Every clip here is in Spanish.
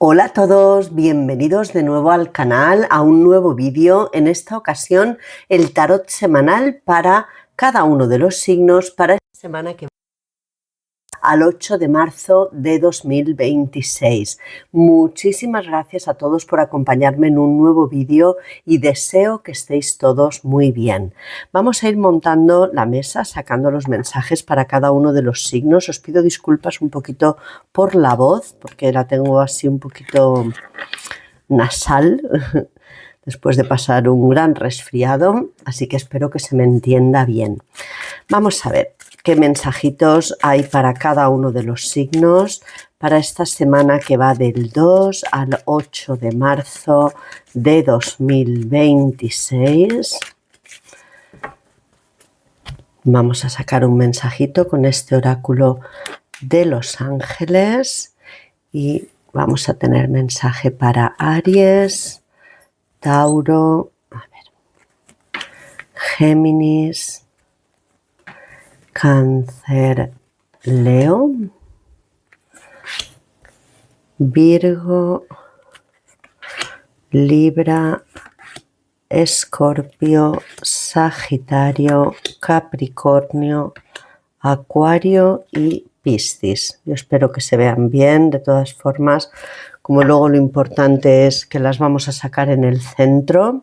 Hola a todos, bienvenidos de nuevo al canal, a un nuevo vídeo. En esta ocasión, el tarot semanal para cada uno de los signos para esta semana que va al 8 de marzo de 2026. Muchísimas gracias a todos por acompañarme en un nuevo vídeo y deseo que estéis todos muy bien. Vamos a ir montando la mesa, sacando los mensajes para cada uno de los signos. Os pido disculpas un poquito por la voz, porque la tengo así un poquito nasal después de pasar un gran resfriado, así que espero que se me entienda bien. Vamos a ver qué mensajitos hay para cada uno de los signos para esta semana que va del 2 al 8 de marzo de 2026. Vamos a sacar un mensajito con este oráculo de los ángeles y vamos a tener mensaje para Aries, Tauro, Géminis, Cáncer, Leo, Virgo, Libra, Escorpio, Sagitario, Capricornio, Acuario y Piscis. Yo espero que se vean bien. De todas formas, como luego lo importante es que las vamos a sacar en el centro.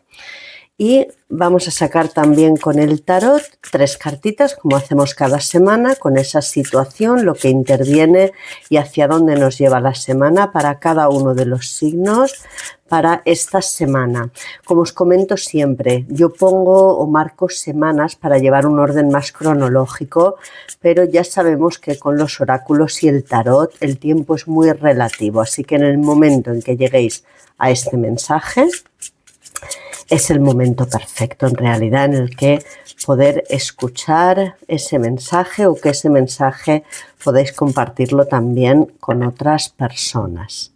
Y vamos a sacar también con el tarot 3 cartitas, como hacemos cada semana, con esa situación, lo que interviene y hacia dónde nos lleva la semana para cada uno de los signos para esta semana. Como os comento siempre, yo pongo o marco semanas para llevar un orden más cronológico, pero ya sabemos que con los oráculos y el tarot el tiempo es muy relativo, así que en el momento en que lleguéis a este mensaje, es el momento perfecto en realidad en el que poder escuchar ese mensaje o que ese mensaje podéis compartirlo también con otras personas.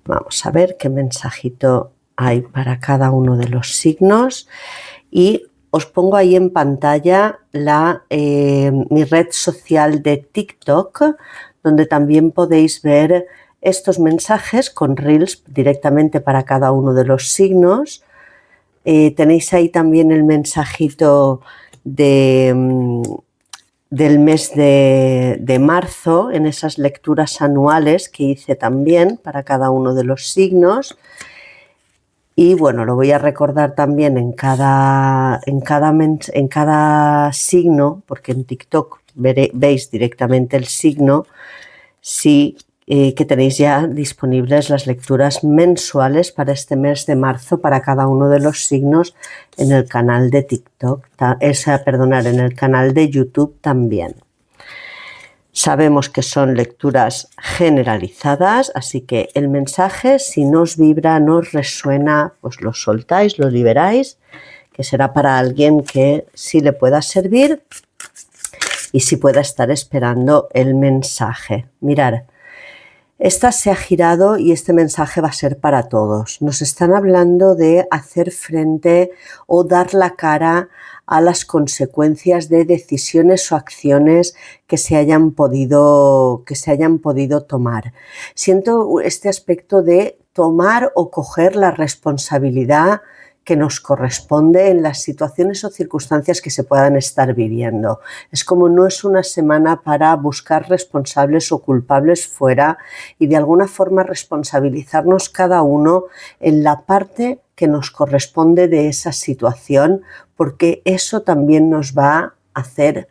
Vamos a ver qué mensajito hay para cada uno de los signos y os pongo ahí en pantalla mi red social de TikTok, donde también podéis ver estos mensajes con reels directamente para cada uno de los signos. Tenéis ahí también el mensajito del mes de marzo en esas lecturas anuales que hice también para cada uno de los signos. Y bueno, lo voy a recordar también en cada signo, porque en TikTok veis directamente el signo, que tenéis ya disponibles las lecturas mensuales para este mes de marzo para cada uno de los signos en el canal de TikTok, en el canal de YouTube también. Sabemos que son lecturas generalizadas, así que el mensaje, si no os vibra, no os resuena, pues lo soltáis, lo liberáis, que será para alguien que sí le pueda servir y sí pueda estar esperando el mensaje. Mirad, esta se ha girado y este mensaje va a ser para todos. Nos están hablando de hacer frente o dar la cara a las consecuencias de decisiones o acciones que se hayan podido tomar. Siento este aspecto de tomar o coger la responsabilidad que nos corresponde en las situaciones o circunstancias que se puedan estar viviendo. Es como no es una semana para buscar responsables o culpables fuera y de alguna forma responsabilizarnos cada uno en la parte que nos corresponde de esa situación, porque eso también nos va a hacer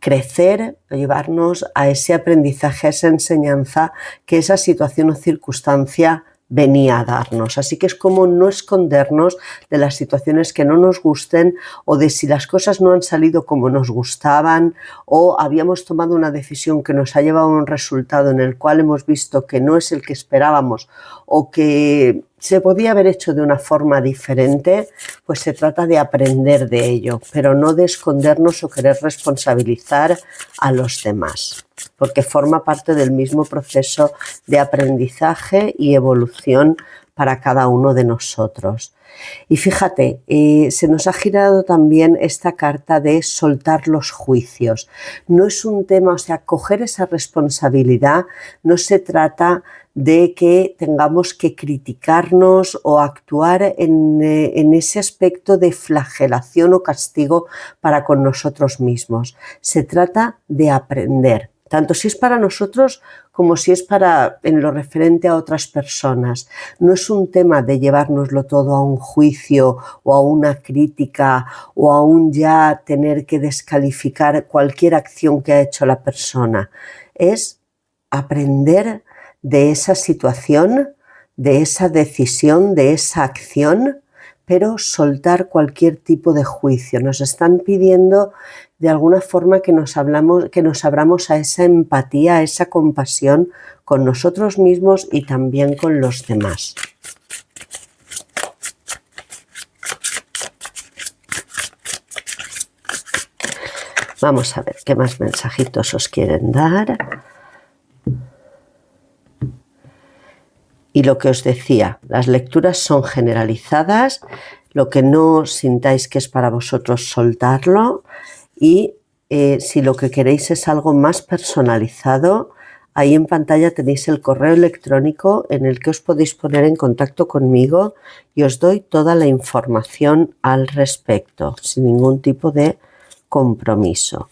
crecer, llevarnos a ese aprendizaje, a esa enseñanza que esa situación o circunstancia venía a darnos. Así que es como no escondernos de las situaciones que no nos gusten o de si las cosas no han salido como nos gustaban o habíamos tomado una decisión que nos ha llevado a un resultado en el cual hemos visto que no es el que esperábamos o que se podía haber hecho de una forma diferente, pues se trata de aprender de ello, pero no de escondernos o querer responsabilizar a los demás, porque forma parte del mismo proceso de aprendizaje y evolución para cada uno de nosotros. Y fíjate, se nos ha girado también esta carta de soltar los juicios. No es un tema, o sea, coger esa responsabilidad, no se trata de que tengamos que criticarnos o actuar en ese aspecto de flagelación o castigo para con nosotros mismos. Se trata de aprender, tanto si es para nosotros como si es para en lo referente a otras personas. No es un tema de llevárnoslo todo a un juicio o a una crítica o aún ya tener que descalificar cualquier acción que ha hecho la persona. Es aprender de esa situación, de esa decisión, de esa acción, pero soltar cualquier tipo de juicio. Nos están pidiendo de alguna forma que nos abramos a esa empatía, a esa compasión con nosotros mismos y también con los demás. Vamos a ver qué más mensajitos os quieren dar. Y lo que os decía, las lecturas son generalizadas, lo que no sintáis que es para vosotros, soltarlo. Y si lo que queréis es algo más personalizado, ahí en pantalla tenéis el correo electrónico en el que os podéis poner en contacto conmigo y os doy toda la información al respecto, sin ningún tipo de compromiso.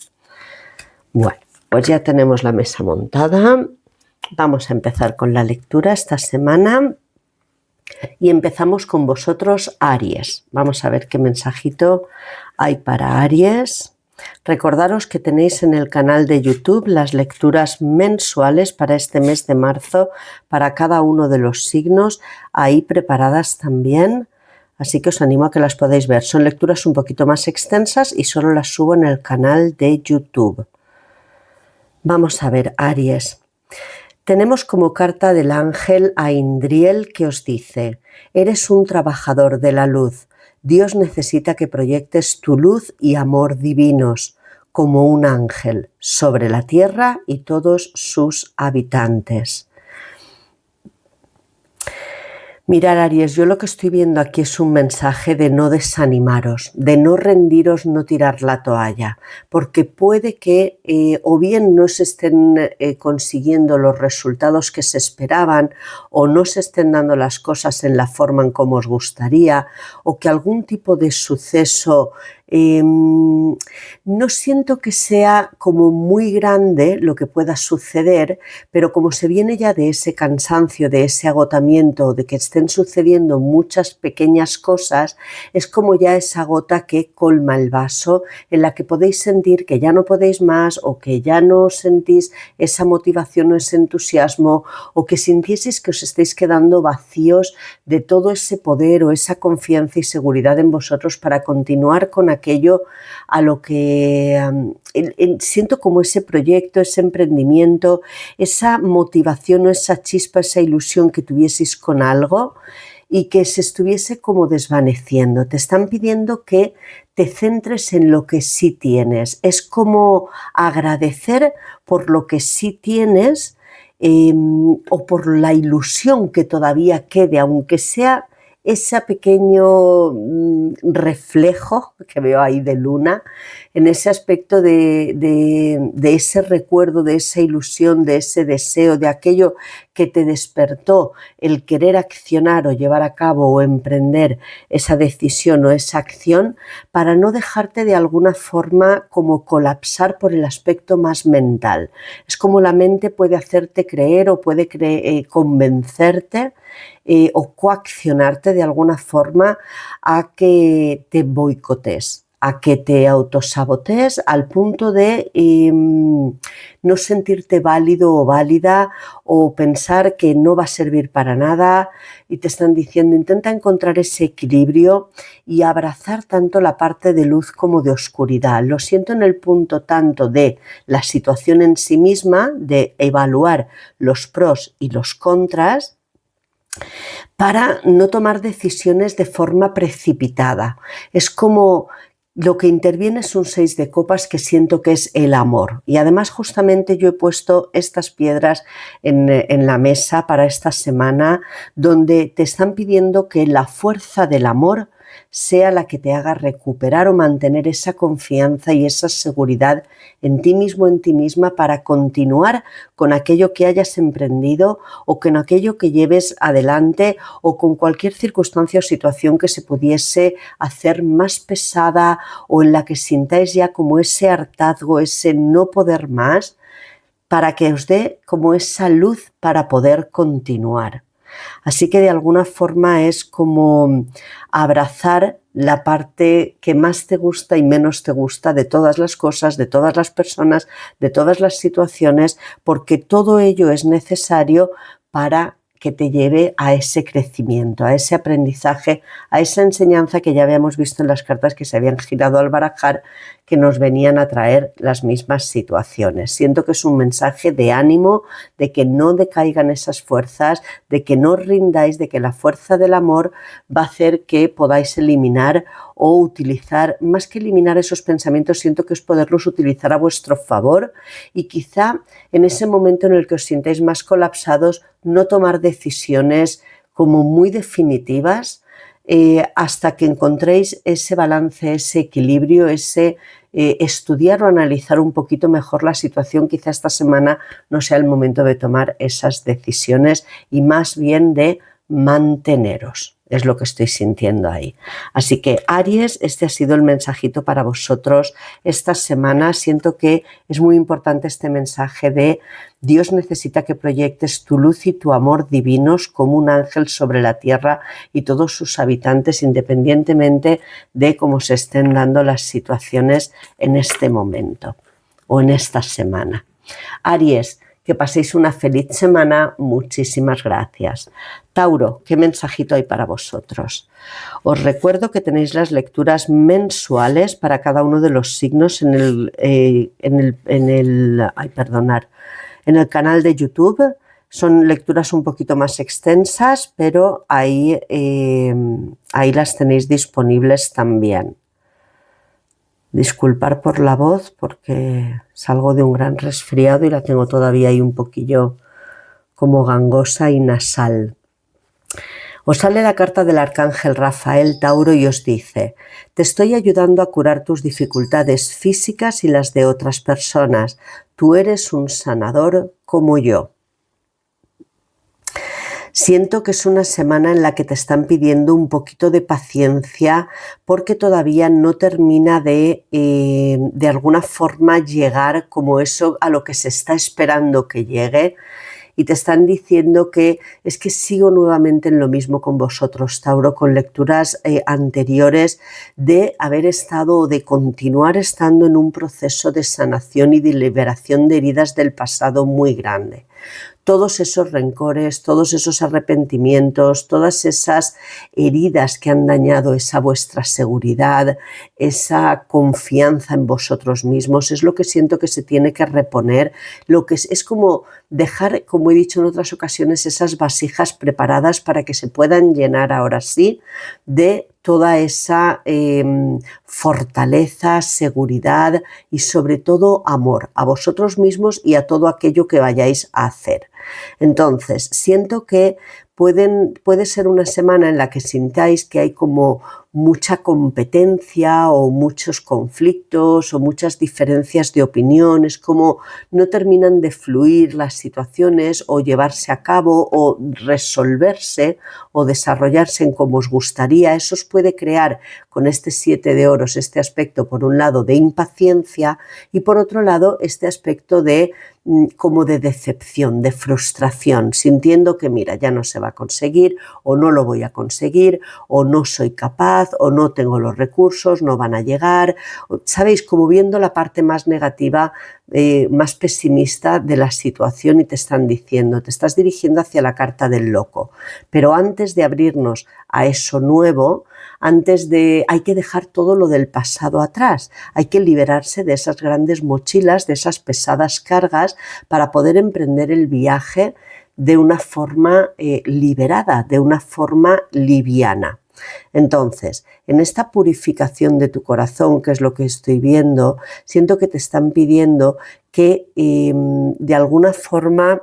Bueno, pues ya tenemos la mesa montada. Vamos a empezar con la lectura esta semana y empezamos con vosotros, Aries. Vamos a ver qué mensajito hay para Aries. Recordaros que tenéis en el canal de YouTube las lecturas mensuales para este mes de marzo para cada uno de los signos, ahí preparadas también. Así que os animo a que las podáis ver. Son lecturas un poquito más extensas y solo las subo en el canal de YouTube. Vamos a ver, Aries. Tenemos como carta del ángel a Indriel que os dice: eres un trabajador de la luz. Dios necesita que proyectes tu luz y amor divinos como un ángel sobre la tierra y todos sus habitantes. Mirad, Aries, yo lo que estoy viendo aquí es un mensaje de no desanimaros, de no rendiros, no tirar la toalla, porque puede que o bien no se estén consiguiendo los resultados que se esperaban o no se estén dando las cosas en la forma en como os gustaría o que algún tipo de suceso no siento que sea como muy grande lo que pueda suceder, pero como se viene ya de ese cansancio, de ese agotamiento, de que estén sucediendo muchas pequeñas cosas, es como ya esa gota que colma el vaso, en la que podéis sentir que ya no podéis más o que ya no sentís esa motivación o ese entusiasmo o que sintieseis que os estáis quedando vacíos de todo ese poder o esa confianza y seguridad en vosotros para continuar con aquello a lo que siento como ese proyecto, ese emprendimiento, esa motivación o esa chispa, esa ilusión que tuvieseis con algo y que se estuviese como desvaneciendo. Te están pidiendo que te centres en lo que sí tienes. Es como agradecer por lo que sí tienes o por la ilusión que todavía quede, aunque sea ese pequeño reflejo que veo ahí de luna, en ese aspecto de ese recuerdo, de esa ilusión, de ese deseo, de aquello que te despertó el querer accionar o llevar a cabo o emprender esa decisión o esa acción, para no dejarte de alguna forma como colapsar por el aspecto más mental. Es como la mente puede hacerte creer o puede convencerte o coaccionarte de alguna forma a que te boicotes, a que te autosabotees al punto de no sentirte válido o válida o pensar que no va a servir para nada, y te están diciendo intenta encontrar ese equilibrio y abrazar tanto la parte de luz como de oscuridad. Lo siento en el punto tanto de la situación en sí misma, de evaluar los pros y los contras, para no tomar decisiones de forma precipitada. Es como lo que interviene es un 6 de copas que siento que es el amor. Y además justamente yo he puesto estas piedras en la mesa para esta semana, donde te están pidiendo que la fuerza del amor sea la que te haga recuperar o mantener esa confianza y esa seguridad en ti mismo, en ti misma, para continuar con aquello que hayas emprendido o con aquello que lleves adelante o con cualquier circunstancia o situación que se pudiese hacer más pesada o en la que sintáis ya como ese hartazgo, ese no poder más, para que os dé como esa luz para poder continuar. Así que de alguna forma es como abrazar la parte que más te gusta y menos te gusta de todas las cosas, de todas las personas, de todas las situaciones, porque todo ello es necesario para que te lleve a ese crecimiento, a ese aprendizaje, a esa enseñanza que ya habíamos visto en las cartas que se habían girado al barajar, que nos venían a traer las mismas situaciones. Siento que es un mensaje de ánimo, de que no decaigan esas fuerzas, de que no rindáis, de que la fuerza del amor va a hacer que podáis eliminar o utilizar, más que eliminar esos pensamientos, siento que es poderlos utilizar a vuestro favor y quizá en ese momento en el que os sintáis más colapsados, no tomar decisiones como muy definitivas hasta que encontréis ese balance, ese equilibrio, ese estudiar o analizar un poquito mejor la situación. Quizá esta semana no sea el momento de tomar esas decisiones y más bien de manteneros. Es lo que estoy sintiendo ahí. Así que Aries, este ha sido el mensajito para vosotros esta semana. Siento que es muy importante este mensaje de Dios necesita que proyectes tu luz y tu amor divinos como un ángel sobre la tierra y todos sus habitantes, independientemente de cómo se estén dando las situaciones en este momento o en esta semana. Aries, que paséis una feliz semana. Muchísimas gracias. Tauro, ¿qué mensajito hay para vosotros? Os recuerdo que tenéis las lecturas mensuales para cada uno de los signos en el canal de YouTube. Son lecturas un poquito más extensas, pero ahí las tenéis disponibles también. Disculpar por la voz porque salgo de un gran resfriado y la tengo todavía ahí un poquillo como gangosa y nasal. Os sale la carta del arcángel Rafael, Tauro, y os dice: te estoy ayudando a curar tus dificultades físicas y las de otras personas. Tú eres un sanador como yo. Siento que es una semana en la que te están pidiendo un poquito de paciencia porque todavía no termina de alguna forma llegar como eso a lo que se está esperando que llegue. Y te están diciendo que es que sigo nuevamente en lo mismo con vosotros, Tauro, con lecturas anteriores de haber estado o de continuar estando en un proceso de sanación y de liberación de heridas del pasado muy grande. Todos esos rencores, todos esos arrepentimientos, todas esas heridas que han dañado esa vuestra seguridad, esa confianza en vosotros mismos, es lo que siento que se tiene que reponer, lo que es como dejar, como he dicho en otras ocasiones, esas vasijas preparadas para que se puedan llenar ahora sí de toda esa fortaleza, seguridad y sobre todo amor a vosotros mismos y a todo aquello que vayáis a hacer. Entonces, siento que puede ser una semana en la que sintáis que hay como mucha competencia o muchos conflictos o muchas diferencias de opiniones, como no terminan de fluir las situaciones o llevarse a cabo o resolverse o desarrollarse en como os gustaría. Eso os puede crear con este 7 de oros este aspecto, por un lado, de impaciencia y por otro lado, este aspecto de como de decepción, de frustración, sintiendo que mira, ya no se va a conseguir o no lo voy a conseguir o no soy capaz o no tengo los recursos, no van a llegar, ¿sabéis? Como viendo la parte más negativa, más pesimista de la situación y te están diciendo, te estás dirigiendo hacia la carta del loco, pero antes de abrirnos a eso nuevo, hay que dejar todo lo del pasado atrás, hay que liberarse de esas grandes mochilas, de esas pesadas cargas para poder emprender el viaje de una forma liberada, de una forma liviana. Entonces, en esta purificación de tu corazón, que es lo que estoy viendo, siento que te están pidiendo que de alguna forma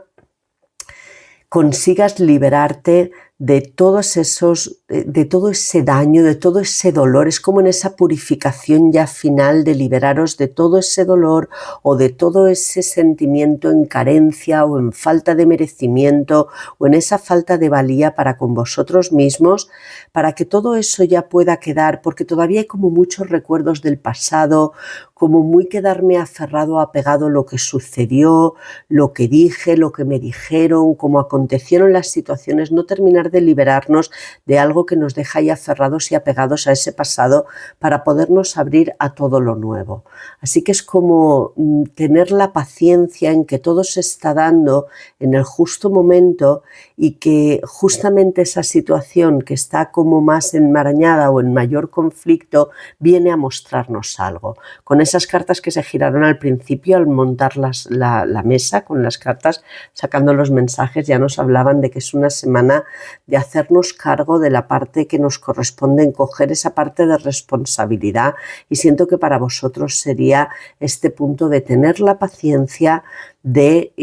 consigas liberarte de todos esos, de todo ese daño, de todo ese dolor. Es como en esa purificación ya final de liberaros de todo ese dolor o de todo ese sentimiento en carencia o en falta de merecimiento o en esa falta de valía para con vosotros mismos, para que todo eso ya pueda quedar, porque todavía hay como muchos recuerdos del pasado, como muy quedarme aferrado, apegado a lo que sucedió, lo que dije, lo que me dijeron, cómo acontecieron las situaciones, no terminar de liberarnos de algo que nos deja ahí aferrados y apegados a ese pasado para podernos abrir a todo lo nuevo. Así que es como tener la paciencia en que todo se está dando en el justo momento y que justamente esa situación que está como más enmarañada o en mayor conflicto viene a mostrarnos algo. Con esas cartas que se giraron al principio al montar la mesa con las cartas, sacando los mensajes, ya nos hablaban de que es una semana de hacernos cargo de la parte que nos corresponde, en coger esa parte de responsabilidad, y siento que para vosotros sería este punto de tener la paciencia de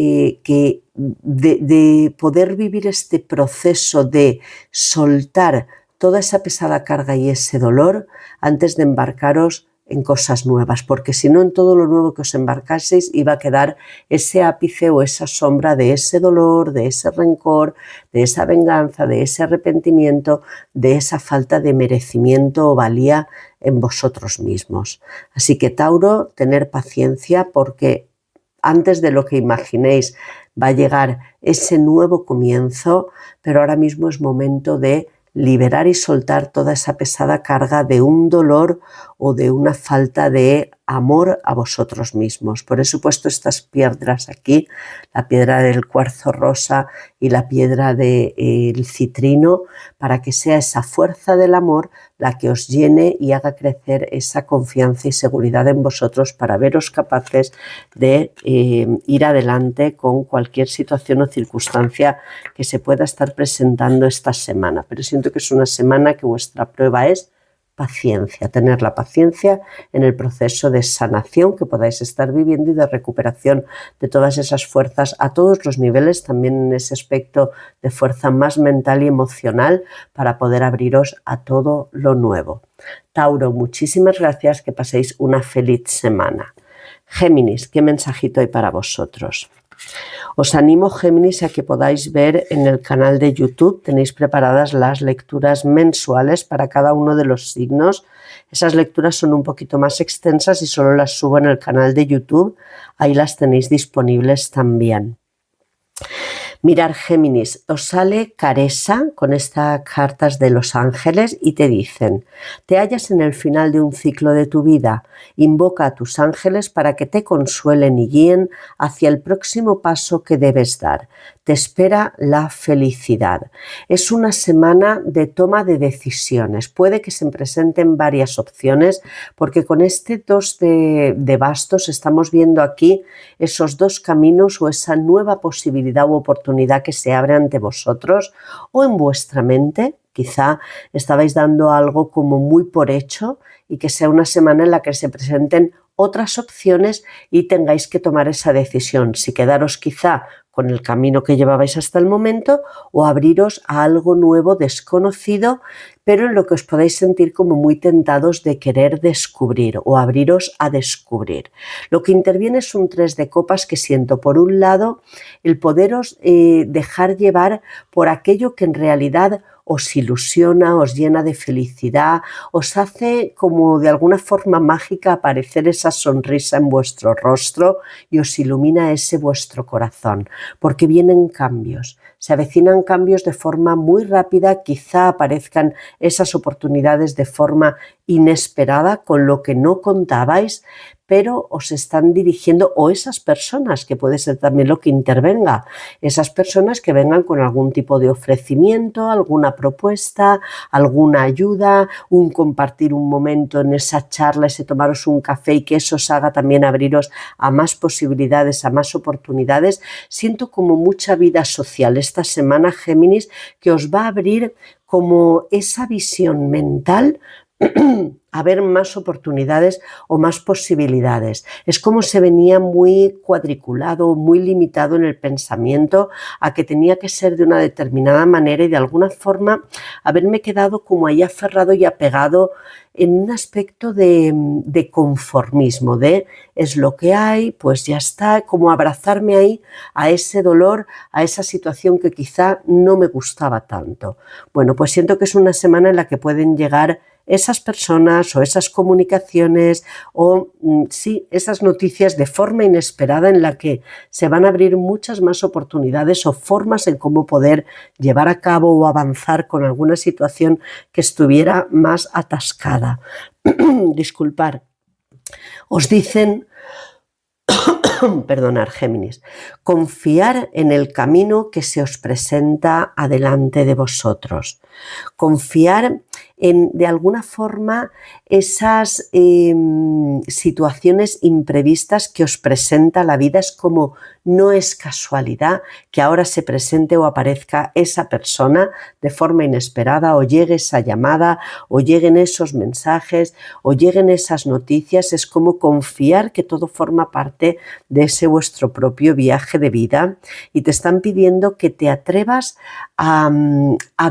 poder vivir este proceso de soltar toda esa pesada carga y ese dolor antes de embarcaros en cosas nuevas, porque si no, en todo lo nuevo que os embarcaseis iba a quedar ese ápice o esa sombra de ese dolor, de ese rencor, de esa venganza, de ese arrepentimiento, de esa falta de merecimiento o valía en vosotros mismos. Así que, Tauro, tener paciencia, porque antes de lo que imaginéis va a llegar ese nuevo comienzo, pero ahora mismo es momento de liberar y soltar toda esa pesada carga de un dolor o de una falta de amor a vosotros mismos. Por eso he puesto estas piedras aquí, la piedra del cuarzo rosa y la piedra del citrino, para que sea esa fuerza del amor la que os llene y haga crecer esa confianza y seguridad en vosotros para veros capaces de ir adelante con cualquier situación o circunstancia que se pueda estar presentando esta semana. Pero siento que es una semana que vuestra prueba es paciencia, tener la paciencia en el proceso de sanación que podáis estar viviendo y de recuperación de todas esas fuerzas a todos los niveles, también en ese aspecto de fuerza más mental y emocional para poder abriros a todo lo nuevo. Tauro, muchísimas gracias, que paséis una feliz semana. Géminis, ¿qué mensajito hay para vosotros? Os animo, Géminis, a que podáis ver en el canal de YouTube, tenéis preparadas las lecturas mensuales para cada uno de los signos. Esas lecturas son un poquito más extensas y solo las subo en el canal de YouTube, ahí las tenéis disponibles también. Mirar, Géminis, os sale Caresa con estas cartas de los ángeles y te dicen: te hallas en el final de un ciclo de tu vida, invoca a tus ángeles para que te consuelen y guíen hacia el próximo paso que debes dar. Te espera la felicidad. Es una semana de toma de decisiones. Puede que se presenten varias opciones, porque con este 2 de bastos estamos viendo aquí esos dos caminos o esa nueva posibilidad u oportunidad que se abre ante vosotros o en vuestra mente. Quizá estabais dando algo como muy por hecho y que sea una semana en la que se presenten otras opciones y tengáis que tomar esa decisión, si quedaros quizá con el camino que llevabais hasta el momento o abriros a algo nuevo, desconocido, pero en lo que os podéis sentir como muy tentados de querer descubrir o abriros a descubrir. Lo que interviene es un 3 de copas que siento, por un lado, el poderos dejar llevar por aquello que en realidad os ilusiona, os llena de felicidad, os hace como de alguna forma mágica aparecer esa sonrisa en vuestro rostro y os ilumina ese vuestro corazón, porque vienen cambios, se avecinan cambios de forma muy rápida, quizá aparezcan esas oportunidades de forma inesperada con lo que no contabais, pero os están dirigiendo, o esas personas, que puede ser también lo que intervenga, esas personas que vengan con algún tipo de ofrecimiento, alguna propuesta, alguna ayuda, un compartir un momento en esa charla, ese tomaros un café y que eso os haga también abriros a más posibilidades, a más oportunidades. Siento como mucha vida social esta semana, Géminis, que os va a abrir como esa visión mental a ver más oportunidades o más posibilidades. Es como se venía muy cuadriculado, muy limitado en el pensamiento a que tenía que ser de una determinada manera y de alguna forma haberme quedado como ahí aferrado y apegado en un aspecto de conformismo, de es lo que hay, pues ya está, como abrazarme ahí a ese dolor, a esa situación que quizá no me gustaba tanto. Bueno, pues siento que es una semana en la que pueden llegar esas personas o esas comunicaciones o sí, esas noticias de forma inesperada en la que se van a abrir muchas más oportunidades o formas en cómo poder llevar a cabo o avanzar con alguna situación que estuviera más atascada. Disculpar. Os dicen, perdonar, Géminis, confiar en el camino que se os presenta adelante de vosotros. Confiar en, de alguna forma, esas situaciones imprevistas que os presenta la vida. Es como no es casualidad que ahora se presente o aparezca esa persona de forma inesperada o llegue esa llamada o lleguen esos mensajes o lleguen esas noticias. Es como confiar que todo forma parte de ese vuestro propio viaje de vida y te están pidiendo que te atrevas a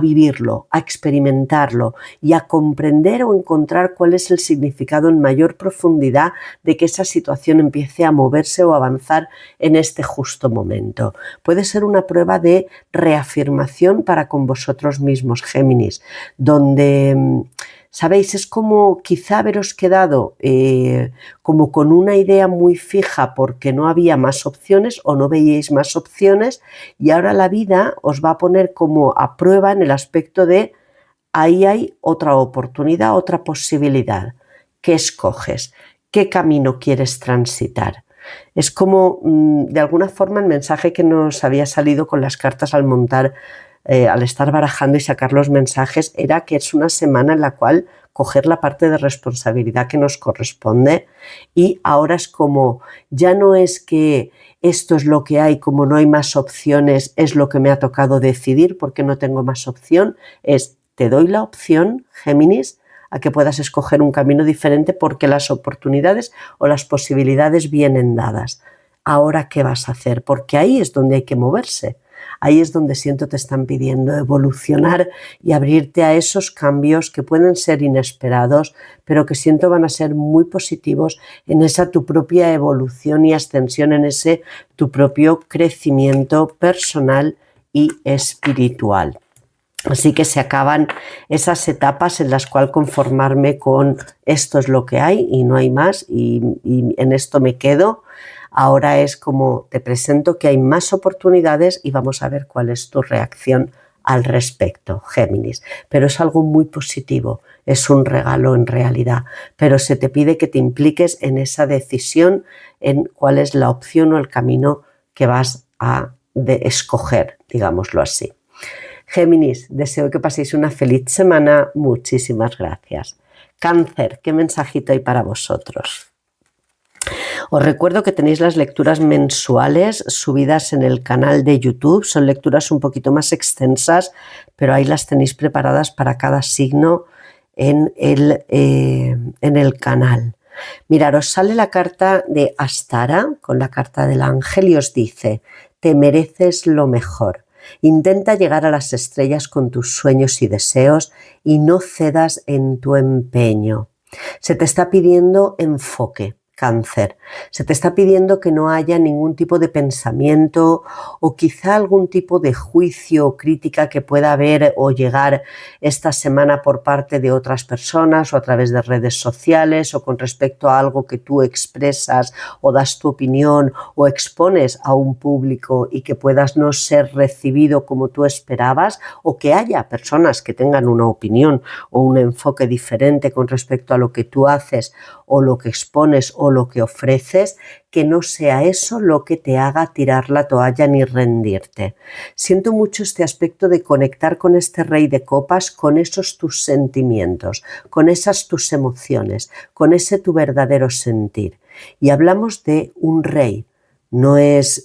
vivirlo, a experimentarlo y a comprender o encontrar cuál es el significado en mayor profundidad de que esa situación empiece a moverse o avanzar en este justo momento. Puede ser una prueba de reafirmación para con vosotros mismos, Géminis, donde ¿sabéis? Es como quizá haberos quedado como con una idea muy fija porque no había más opciones o no veíais más opciones y ahora la vida os va a poner como a prueba en el aspecto de ahí hay otra oportunidad, otra posibilidad. ¿Qué escoges? ¿Qué camino quieres transitar? Es como de alguna forma el mensaje que nos había salido con las cartas al montar al estar barajando y sacar los mensajes era que es una semana en la cual coger la parte de responsabilidad que nos corresponde y ahora es como, ya no es que esto es lo que hay, como no hay más opciones, es lo que me ha tocado decidir porque no tengo más opción, es te doy la opción, Géminis, a que puedas escoger un camino diferente porque las oportunidades o las posibilidades vienen dadas. Ahora, ¿qué vas a hacer? Porque ahí es donde hay que moverse. Ahí es donde siento te están pidiendo evolucionar y abrirte a esos cambios que pueden ser inesperados, pero que siento van a ser muy positivos en esa tu propia evolución y ascensión, en ese tu propio crecimiento personal y espiritual. Así que se acaban esas etapas en las cuales conformarme con esto es lo que hay y no hay más y en esto me quedo. Ahora es como te presento que hay más oportunidades y vamos a ver cuál es tu reacción al respecto, Géminis. Pero es algo muy positivo, es un regalo en realidad, pero se te pide que te impliques en esa decisión, en cuál es la opción o el camino que vas a escoger, digámoslo así. Géminis, deseo que paséis una feliz semana. Muchísimas gracias. Cáncer, ¿qué mensajito hay para vosotros? Os recuerdo que tenéis las lecturas mensuales subidas en el canal de YouTube. Son lecturas un poquito más extensas, pero ahí las tenéis preparadas para cada signo en el canal. Mirad, os sale la carta de Astara con la carta del ángel y os dice, te mereces lo mejor. Intenta llegar a las estrellas con tus sueños y deseos y no cedas en tu empeño. Se te está pidiendo enfoque, Cáncer. Se te está pidiendo que no haya ningún tipo de pensamiento o quizá algún tipo de juicio o crítica que pueda haber o llegar esta semana por parte de otras personas o a través de redes sociales o con respecto a algo que tú expresas o das tu opinión o expones a un público y que puedas no ser recibido como tú esperabas o que haya personas que tengan una opinión o un enfoque diferente con respecto a lo que tú haces o lo que expones o lo que ofreces, que no sea eso lo que te haga tirar la toalla ni rendirte. Siento mucho este aspecto de conectar con este rey de copas, con esos tus sentimientos, con esas tus emociones, con ese tu verdadero sentir. Y hablamos de un rey, no es...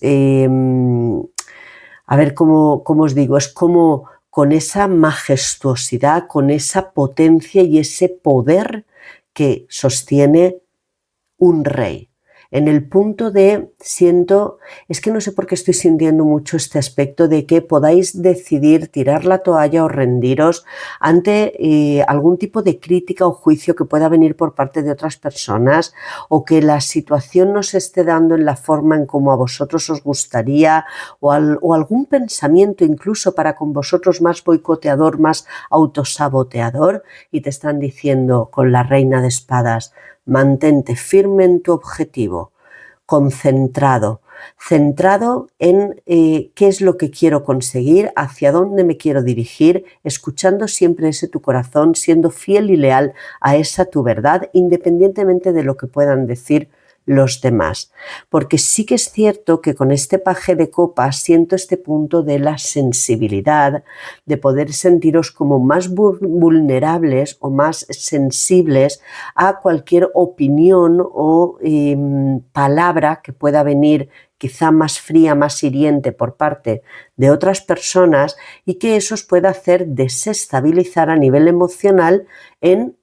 a ver cómo os digo, es como con esa majestuosidad, con esa potencia y ese poder que sostiene un rey. En el punto de es que no sé por qué estoy sintiendo mucho este aspecto de que podáis decidir tirar la toalla o rendiros ante algún tipo de crítica o juicio que pueda venir por parte de otras personas, o que la situación no se esté dando en la forma en como a vosotros os gustaría, o algún pensamiento incluso para con vosotros más boicoteador, más autosaboteador, y te están diciendo con la reina de espadas: mantente firme en tu objetivo, concentrado, centrado en qué es lo que quiero conseguir, hacia dónde me quiero dirigir, escuchando siempre ese tu corazón, siendo fiel y leal a esa tu verdad, independientemente de lo que puedan decir los demás. Porque sí que es cierto que con este paje de copas siento este punto de la sensibilidad, de poder sentiros como más vulnerables o más sensibles a cualquier opinión o palabra que pueda venir quizá más fría, más hiriente por parte de otras personas, y que eso os pueda hacer desestabilizar a nivel emocional en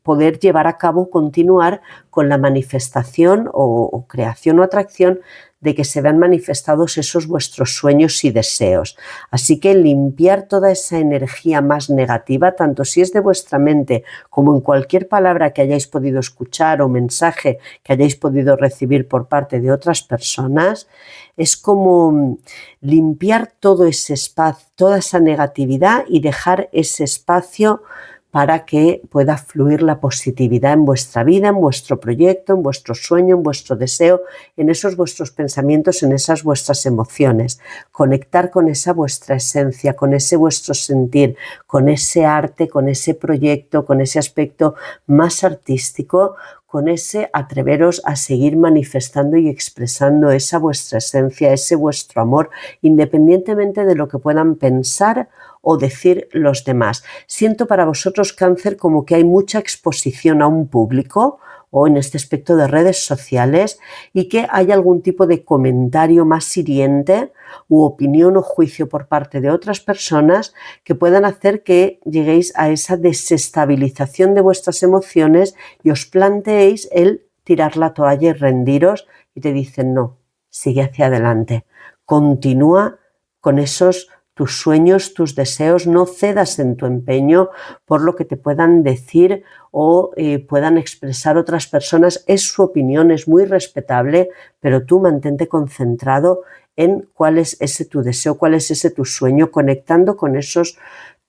poder llevar a cabo, continuar con la manifestación o creación o atracción de que se vean manifestados esos vuestros sueños y deseos. Así que limpiar toda esa energía más negativa, tanto si es de vuestra mente como en cualquier palabra que hayáis podido escuchar o mensaje que hayáis podido recibir por parte de otras personas, es como limpiar todo ese espacio, toda esa negatividad, y dejar ese espacio para que pueda fluir la positividad en vuestra vida, en vuestro proyecto, en vuestro sueño, en vuestro deseo, en esos vuestros pensamientos, en esas vuestras emociones. Conectar con esa vuestra esencia, con ese vuestro sentir, con ese arte, con ese proyecto, con ese aspecto más artístico, con ese atreveros a seguir manifestando y expresando esa vuestra esencia, ese vuestro amor, independientemente de lo que puedan pensar o decir los demás. Siento para vosotros, Cáncer, como que hay mucha exposición a un público, o en este aspecto de redes sociales, y que hay algún tipo de comentario más hiriente u opinión o juicio por parte de otras personas que puedan hacer que lleguéis a esa desestabilización de vuestras emociones y os planteéis el tirar la toalla y rendiros, y te dicen: no, sigue hacia adelante, continúa con esos tus sueños, tus deseos, no cedas en tu empeño por lo que te puedan decir o puedan expresar otras personas. Es su opinión, es muy respetable, pero tú mantente concentrado en cuál es ese tu deseo, cuál es ese tu sueño, conectando con esas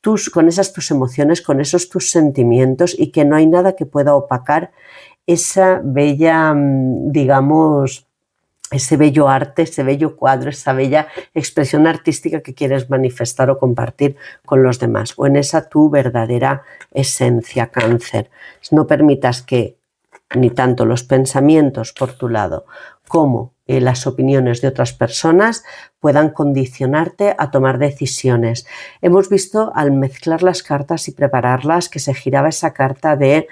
tus emociones, con esos tus sentimientos, y que no hay nada que pueda opacar esa bella, digamos, ese bello arte, ese bello cuadro, esa bella expresión artística que quieres manifestar o compartir con los demás, o en esa tu verdadera esencia, Cáncer. No permitas que ni tanto los pensamientos por tu lado como las opiniones de otras personas puedan condicionarte a tomar decisiones. Hemos visto, al mezclar las cartas y prepararlas, que se giraba esa carta de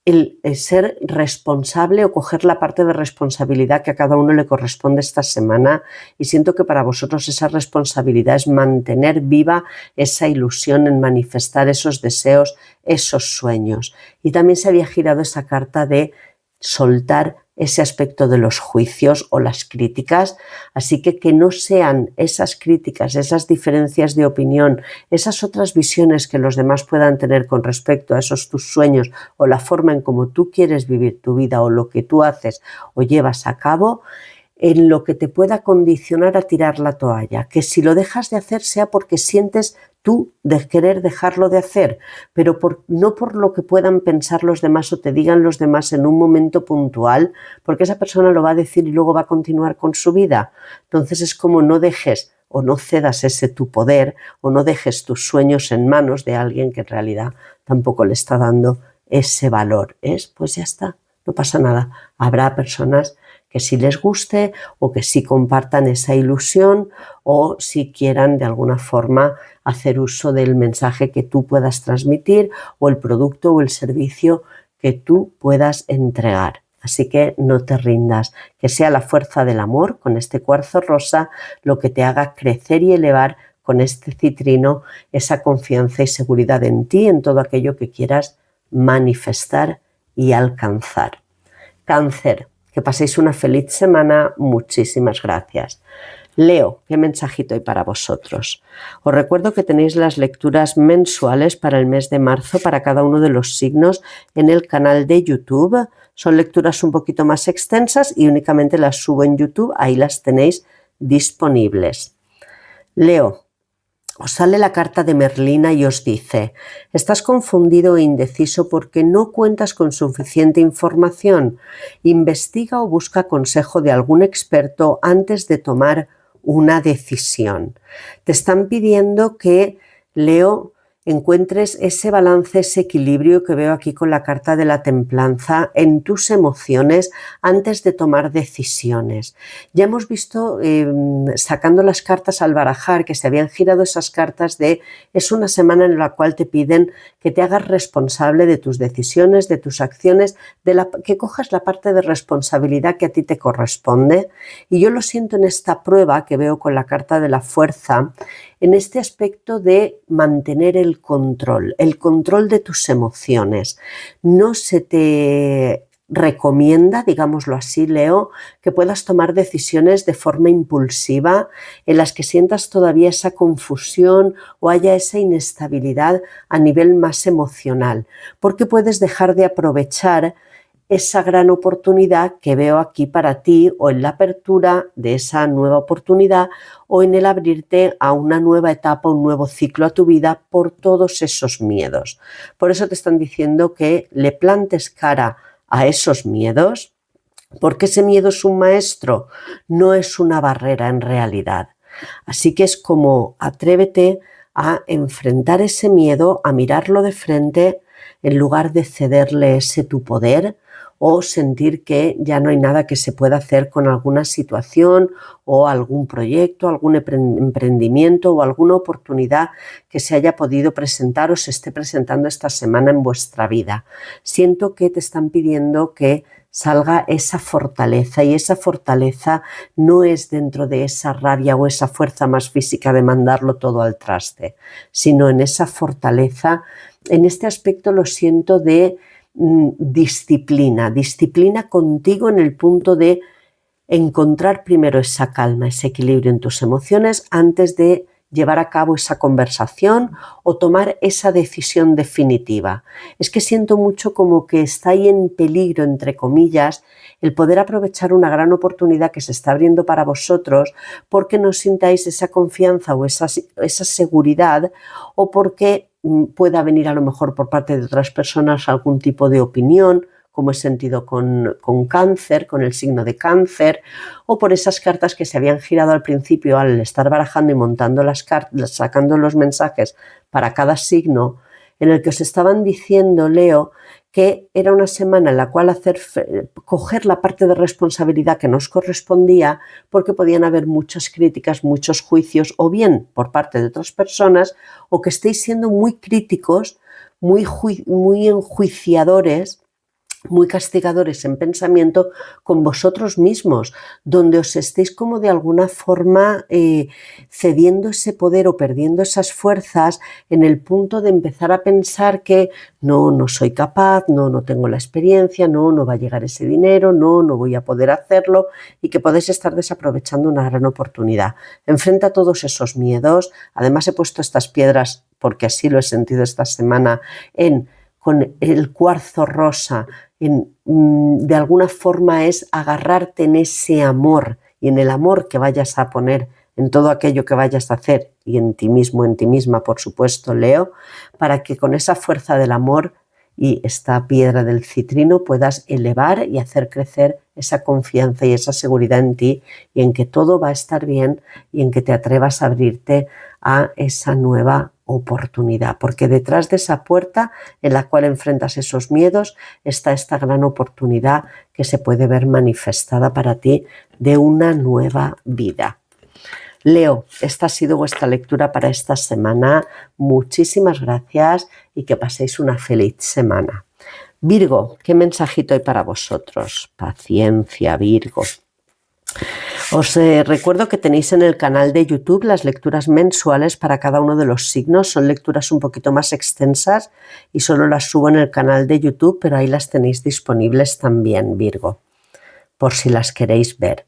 el ser responsable, o coger la parte de responsabilidad que a cada uno le corresponde esta semana, y siento que para vosotros esa responsabilidad es mantener viva esa ilusión en manifestar esos deseos, esos sueños. Y también se había girado esa carta de soltar ese aspecto de los juicios o las críticas, así que no sean esas críticas, esas diferencias de opinión, esas otras visiones que los demás puedan tener con respecto a esos tus sueños o la forma en cómo tú quieres vivir tu vida o lo que tú haces o llevas a cabo, en lo que te pueda condicionar a tirar la toalla, que si lo dejas de hacer sea porque sientes tú de querer dejarlo de hacer, pero no por lo que puedan pensar los demás o te digan los demás en un momento puntual, porque esa persona lo va a decir y luego va a continuar con su vida. Entonces es como no dejes o no cedas ese tu poder, o no dejes tus sueños en manos de alguien que en realidad tampoco le está dando ese valor. Pues ya está, no pasa nada. Habrá personas que sí les guste, o que sí compartan esa ilusión, o si quieran de alguna forma hacer uso del mensaje que tú puedas transmitir, o el producto o el servicio que tú puedas entregar. Así que no te rindas, que sea la fuerza del amor con este cuarzo rosa lo que te haga crecer y elevar con este citrino esa confianza y seguridad en ti, en todo aquello que quieras manifestar y alcanzar. Cáncer, que paséis una feliz semana. Muchísimas gracias. Leo, ¿qué mensajito hay para vosotros? Os recuerdo que tenéis las lecturas mensuales para el mes de marzo para cada uno de los signos en el canal de YouTube. Son lecturas un poquito más extensas y únicamente las subo en YouTube, ahí las tenéis disponibles. Leo, os sale la carta de Merlina y os dice: estás confundido e indeciso porque no cuentas con suficiente información. Investiga o busca consejo de algún experto antes de tomar una decisión. Te están pidiendo que, Leo, encuentres ese balance, ese equilibrio que veo aquí con la carta de la templanza en tus emociones antes de tomar decisiones. Ya hemos visto, sacando las cartas al barajar, que se habían girado esas cartas de es una semana en la cual te piden que te hagas responsable de tus decisiones, de tus acciones, que cojas la parte de responsabilidad que a ti te corresponde. Y yo lo siento en esta prueba que veo con la carta de la fuerza, en este aspecto de mantener el control de tus emociones. No se te recomienda, digámoslo así, Leo, que puedas tomar decisiones de forma impulsiva en las que sientas todavía esa confusión o haya esa inestabilidad a nivel más emocional, porque puedes dejar de aprovechar esa gran oportunidad que veo aquí para ti, o en la apertura de esa nueva oportunidad, o en el abrirte a una nueva etapa, un nuevo ciclo a tu vida por todos esos miedos. Por eso te están diciendo que le plantes cara a esos miedos, porque ese miedo es un maestro, no es una barrera en realidad. Así que es como atrévete a enfrentar ese miedo, a mirarlo de frente, en lugar de cederle ese tu poder o sentir que ya no hay nada que se pueda hacer con alguna situación o algún proyecto, algún emprendimiento o alguna oportunidad que se haya podido presentar o se esté presentando esta semana en vuestra vida. Siento que te están pidiendo que salga esa fortaleza, y esa fortaleza no es dentro de esa rabia o esa fuerza más física de mandarlo todo al traste, sino en esa fortaleza. En este aspecto lo siento de disciplina contigo en el punto de encontrar primero esa calma, ese equilibrio en tus emociones antes de llevar a cabo esa conversación o tomar esa decisión definitiva. Es que siento mucho como que está ahí en peligro, entre comillas, el poder aprovechar una gran oportunidad que se está abriendo para vosotros, porque no sintáis esa confianza o esa seguridad, o porque pueda venir a lo mejor por parte de otras personas algún tipo de opinión, como he sentido con cáncer, con el signo de cáncer, o por esas cartas que se habían girado al principio al estar barajando y montando las cartas, sacando los mensajes para cada signo, en el que os estaban diciendo, Leo, que era una semana en la cual coger la parte de responsabilidad que nos correspondía, porque podían haber muchas críticas, muchos juicios, o bien por parte de otras personas, o que estéis siendo muy críticos, muy enjuiciadores, muy castigadores en pensamiento con vosotros mismos, donde os estéis como de alguna forma cediendo ese poder o perdiendo esas fuerzas en el punto de empezar a pensar que no soy capaz, no tengo la experiencia, no va a llegar ese dinero, no voy a poder hacerlo, y que podéis estar desaprovechando una gran oportunidad. Enfrenta todos esos miedos. Además he puesto estas piedras, porque así lo he sentido esta semana, con el cuarzo rosa, de alguna forma es agarrarte en ese amor y en el amor que vayas a poner en todo aquello que vayas a hacer, y en ti mismo, en ti misma, por supuesto, Leo, para que con esa fuerza del amor y esta piedra del citrino puedas elevar y hacer crecer esa confianza y esa seguridad en ti, y en que todo va a estar bien, y en que te atrevas a abrirte a esa nueva oportunidad, porque detrás de esa puerta en la cual enfrentas esos miedos está esta gran oportunidad que se puede ver manifestada para ti de una nueva vida. Leo, esta ha sido vuestra lectura para esta semana. Muchísimas gracias y que paséis una feliz semana. Virgo, ¿qué mensajito hay para vosotros? Paciencia, Virgo. Os recuerdo que tenéis en el canal de YouTube las lecturas mensuales para cada uno de los signos. Son lecturas un poquito más extensas y solo las subo en el canal de YouTube, pero ahí las tenéis disponibles también, Virgo, por si las queréis ver.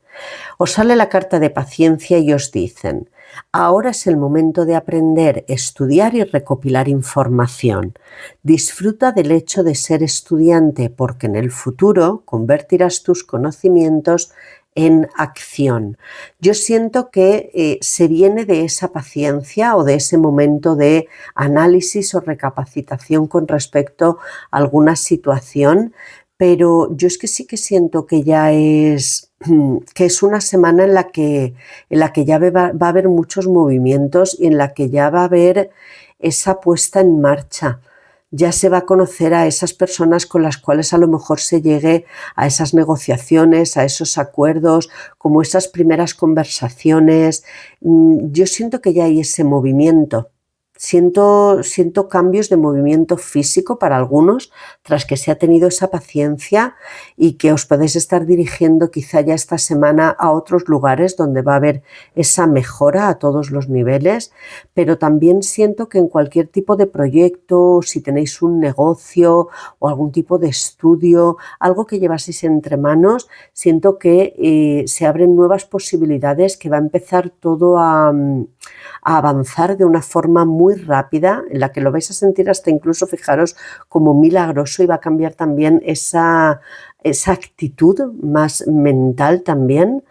Os sale la carta de paciencia y os dicen: ahora es el momento de aprender, estudiar y recopilar información. Disfruta del hecho de ser estudiante, porque en el futuro convertirás tus conocimientos en acción. Yo siento que se viene de esa paciencia o de ese momento de análisis o recapacitación con respecto a alguna situación, pero yo es que sí que siento que ya que es una semana en la que ya va a haber muchos movimientos y en la que ya va a haber esa puesta en marcha. Ya se va a conocer a esas personas con las cuales a lo mejor se llegue a esas negociaciones, a esos acuerdos, como esas primeras conversaciones. Yo siento que ya hay ese movimiento. Siento cambios de movimiento físico para algunos, tras que se ha tenido esa paciencia y que os podéis estar dirigiendo quizá ya esta semana a otros lugares donde va a haber esa mejora a todos los niveles, pero también siento que en cualquier tipo de proyecto, si tenéis un negocio o algún tipo de estudio, algo que llevaseis entre manos, siento que se abren nuevas posibilidades, que va a empezar todo a avanzar de una forma muy rápida, en la que lo vais a sentir hasta incluso, fijaros, como milagroso, y va a cambiar también esa actitud más mental también,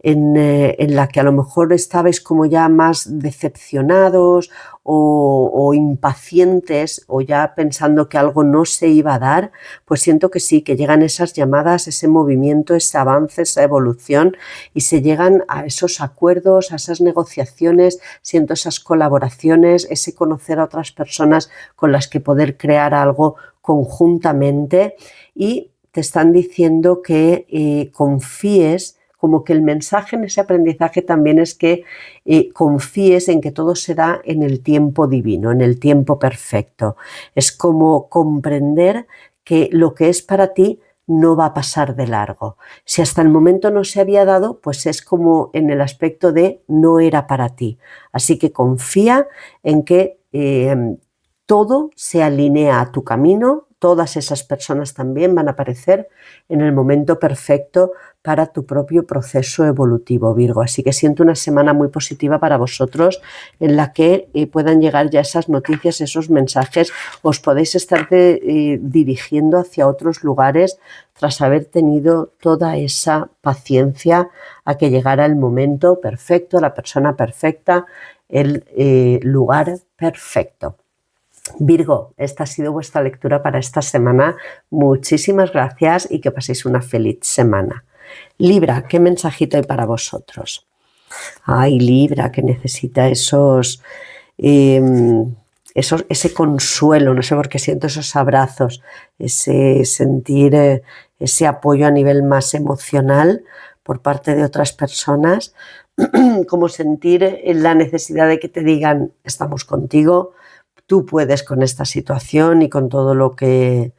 en la que a lo mejor estabais como ya más decepcionados o impacientes o ya pensando que algo no se iba a dar, pues siento que sí, que llegan esas llamadas, ese movimiento, ese avance, esa evolución, y se llegan a esos acuerdos, a esas negociaciones, siento esas colaboraciones, ese conocer a otras personas con las que poder crear algo conjuntamente, y te están diciendo que confíes, como que el mensaje en ese aprendizaje también es que confíes en que todo se da en el tiempo divino, en el tiempo perfecto. Es como comprender que lo que es para ti no va a pasar de largo. Si hasta el momento no se había dado, pues es como en el aspecto de no era para ti. Así que confía en que todo se alinea a tu camino, todas esas personas también van a aparecer en el momento perfecto para tu propio proceso evolutivo, Virgo. Así que siento una semana muy positiva para vosotros, en la que puedan llegar ya esas noticias, esos mensajes. Os podéis estar dirigiendo hacia otros lugares tras haber tenido toda esa paciencia a que llegara el momento perfecto, la persona perfecta, el lugar perfecto. Virgo, esta ha sido vuestra lectura para esta semana. Muchísimas gracias y que paséis una feliz semana. Libra, ¿qué mensajito hay para vosotros? Ay, Libra, que necesita ese consuelo, no sé por qué siento esos abrazos, ese sentir ese apoyo a nivel más emocional por parte de otras personas, como sentir la necesidad de que te digan: estamos contigo, tú puedes con esta situación y con todo lo que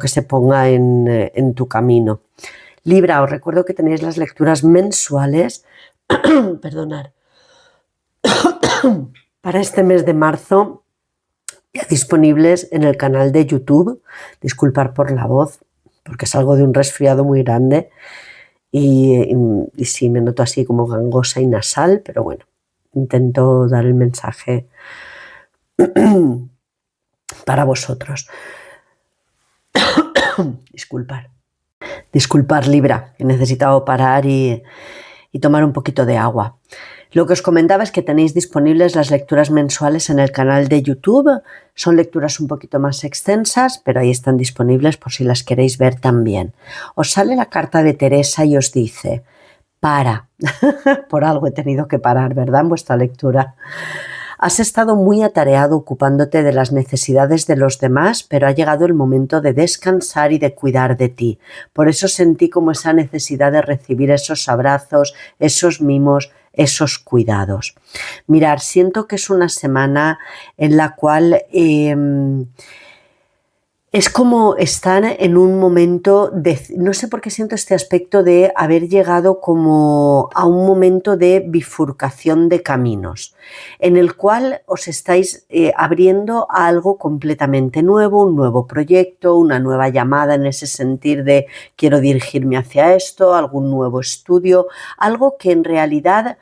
se ponga en tu camino. Libra, os recuerdo que tenéis las lecturas mensuales perdonad, para este mes de marzo, ya disponibles en el canal de YouTube. Disculpar por la voz, porque salgo de un resfriado muy grande y sí, me noto así como gangosa y nasal, pero bueno, intento dar el mensaje para vosotros. Disculpar, Libra, que he necesitado parar y tomar un poquito de agua. Lo que os comentaba es que tenéis disponibles las lecturas mensuales en el canal de YouTube. Son lecturas un poquito más extensas, pero ahí están disponibles por si las queréis ver también. Os sale la carta de Teresa y os dice: para. Por algo he tenido que parar, ¿verdad? En vuestra lectura. Has estado muy atareado ocupándote de las necesidades de los demás, pero ha llegado el momento de descansar y de cuidar de ti. Por eso sentí como esa necesidad de recibir esos abrazos, esos mimos, esos cuidados. Mirad, siento que es una semana en la cual Es como estar en un momento de, no sé por qué siento este aspecto de haber llegado como a un momento de bifurcación de caminos, en el cual os estáis abriendo a algo completamente nuevo, un nuevo proyecto, una nueva llamada en ese sentido de quiero dirigirme hacia esto, algún nuevo estudio, algo que en realidad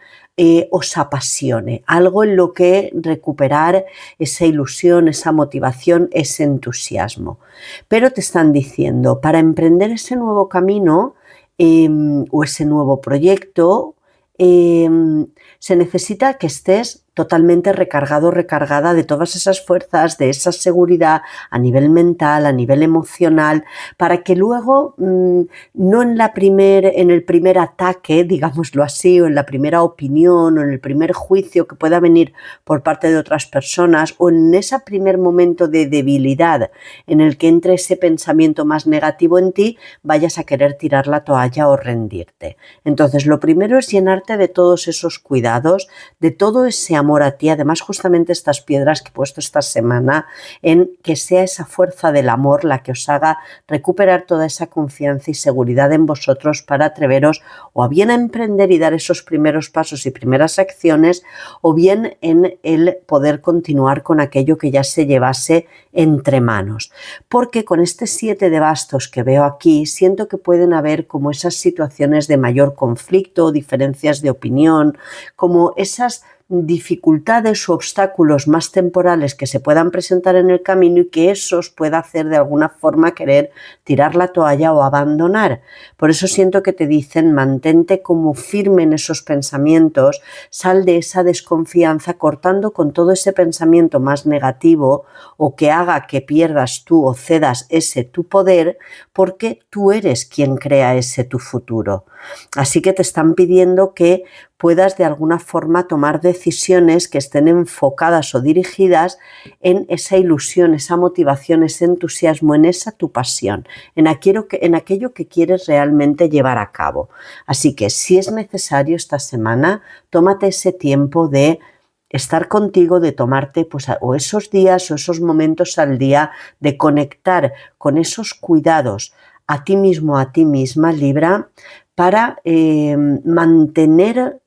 os apasione, algo en lo que recuperar esa ilusión, esa motivación, ese entusiasmo. Pero te están diciendo, para emprender ese nuevo camino o ese nuevo proyecto, se necesita que estés totalmente recargado, recargada de todas esas fuerzas, de esa seguridad a nivel mental, a nivel emocional, para que luego no en el primer ataque, digámoslo así, o en la primera opinión, o en el primer juicio que pueda venir por parte de otras personas, o en ese primer momento de debilidad en el que entre ese pensamiento más negativo en ti, vayas a querer tirar la toalla o rendirte. Entonces, lo primero es llenarte de todos esos cuidados, de todo ese amor a ti, además justamente estas piedras que he puesto esta semana, en que sea esa fuerza del amor la que os haga recuperar toda esa confianza y seguridad en vosotros para atreveros o bien a emprender y dar esos primeros pasos y primeras acciones, o bien en el poder continuar con aquello que ya se llevase entre manos. Porque con este 7 de bastos que veo aquí, siento que pueden haber como esas situaciones de mayor conflicto, diferencias de opinión, como esas dificultades u obstáculos más temporales que se puedan presentar en el camino y que eso os pueda hacer de alguna forma querer tirar la toalla o abandonar. Por eso siento que te dicen mantente como firme en esos pensamientos, sal de esa desconfianza cortando con todo ese pensamiento más negativo o que haga que pierdas tú o cedas ese tu poder, porque tú eres quien crea ese tu futuro. Así que te están pidiendo que puedas de alguna forma tomar decisiones que estén enfocadas o dirigidas en esa ilusión, esa motivación, ese entusiasmo, en esa tu pasión, en aquello que quieres realmente llevar a cabo. Así que si es necesario esta semana, tómate ese tiempo de estar contigo, de tomarte pues, o esos días o esos momentos al día, de conectar con esos cuidados a ti mismo, a ti misma, Libra, para mantener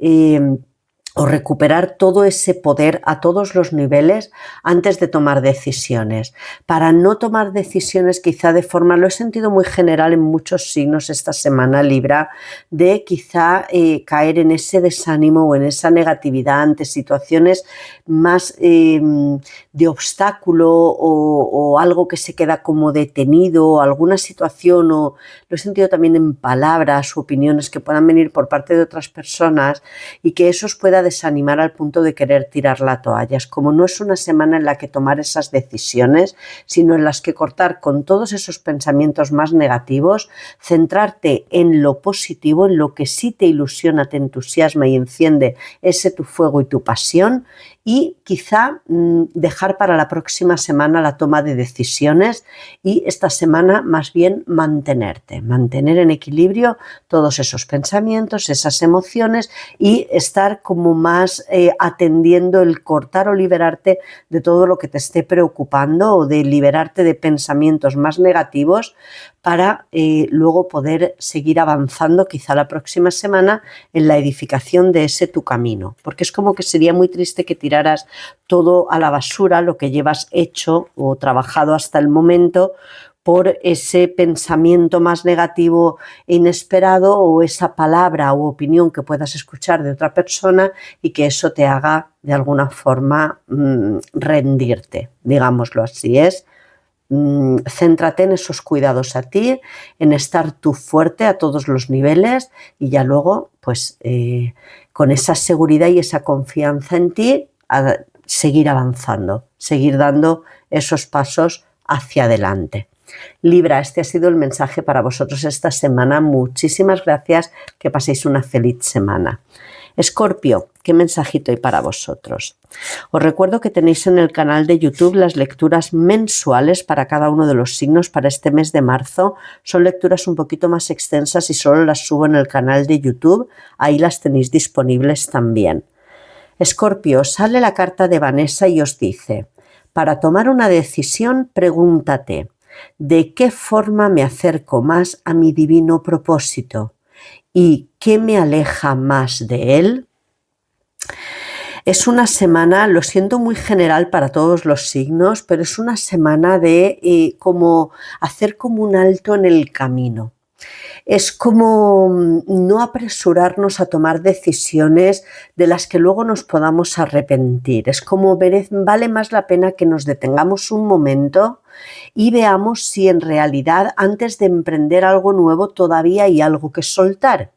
o recuperar todo ese poder a todos los niveles antes de tomar decisiones. Para no tomar decisiones quizá de forma, lo he sentido muy general en muchos signos esta semana, Libra, de quizá caer en ese desánimo o en esa negatividad ante situaciones más de obstáculo o algo que se queda como detenido, alguna situación, o lo he sentido también en palabras o opiniones que puedan venir por parte de otras personas y que eso os pueda desanimar al punto de querer tirar la toalla. Como no es una semana en la que tomar esas decisiones, sino en las que cortar con todos esos pensamientos más negativos, centrarte en lo positivo, en lo que sí te ilusiona, te entusiasma y enciende ese tu fuego y tu pasión, y quizá dejar para la próxima semana la toma de decisiones y esta semana más bien mantener en equilibrio todos esos pensamientos, esas emociones y estar como más atendiendo el cortar o liberarte de todo lo que te esté preocupando o de liberarte de pensamientos más negativos para luego poder seguir avanzando quizá la próxima semana en la edificación de ese tu camino, porque es como que sería muy triste que tiraras todo a la basura lo que llevas hecho o trabajado hasta el momento por ese pensamiento más negativo e inesperado o esa palabra o opinión que puedas escuchar de otra persona y que eso te haga de alguna forma rendirte, digámoslo así, céntrate en esos cuidados a ti, en estar tú fuerte a todos los niveles y ya luego pues con esa seguridad y esa confianza en ti a seguir avanzando, seguir dando esos pasos hacia adelante. Libra, este ha sido el mensaje para vosotros esta semana. Muchísimas gracias, que paséis una feliz semana. Escorpio, ¿qué mensajito hay para vosotros? Os recuerdo que tenéis en el canal de YouTube las lecturas mensuales para cada uno de los signos para este mes de marzo. Son lecturas un poquito más extensas y solo las subo en el canal de YouTube. Ahí las tenéis disponibles también. Escorpio, sale la carta de Vanessa y os dice: para tomar una decisión, pregúntate: de qué forma me acerco más a mi divino propósito y qué me aleja más de él. Es una semana, lo siento, muy general para todos los signos, pero es una semana de como hacer como un alto en el camino. Es como no apresurarnos a tomar decisiones de las que luego nos podamos arrepentir. Es como vale más la pena que nos detengamos un momento y veamos si en realidad antes de emprender algo nuevo todavía hay algo que soltar,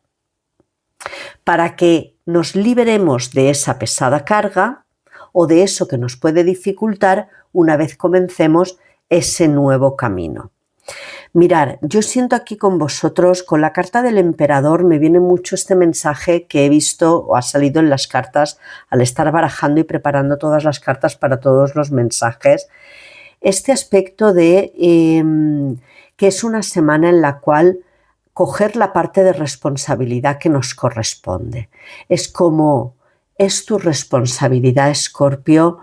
para que nos liberemos de esa pesada carga o de eso que nos puede dificultar una vez comencemos ese nuevo camino. Mirar, yo siento aquí con vosotros, con la carta del emperador me viene mucho este mensaje que he visto o ha salido en las cartas al estar barajando y preparando todas las cartas para todos los mensajes. Este aspecto de que es una semana en la cual coger la parte de responsabilidad que nos corresponde. Es como, es tu responsabilidad, Escorpio,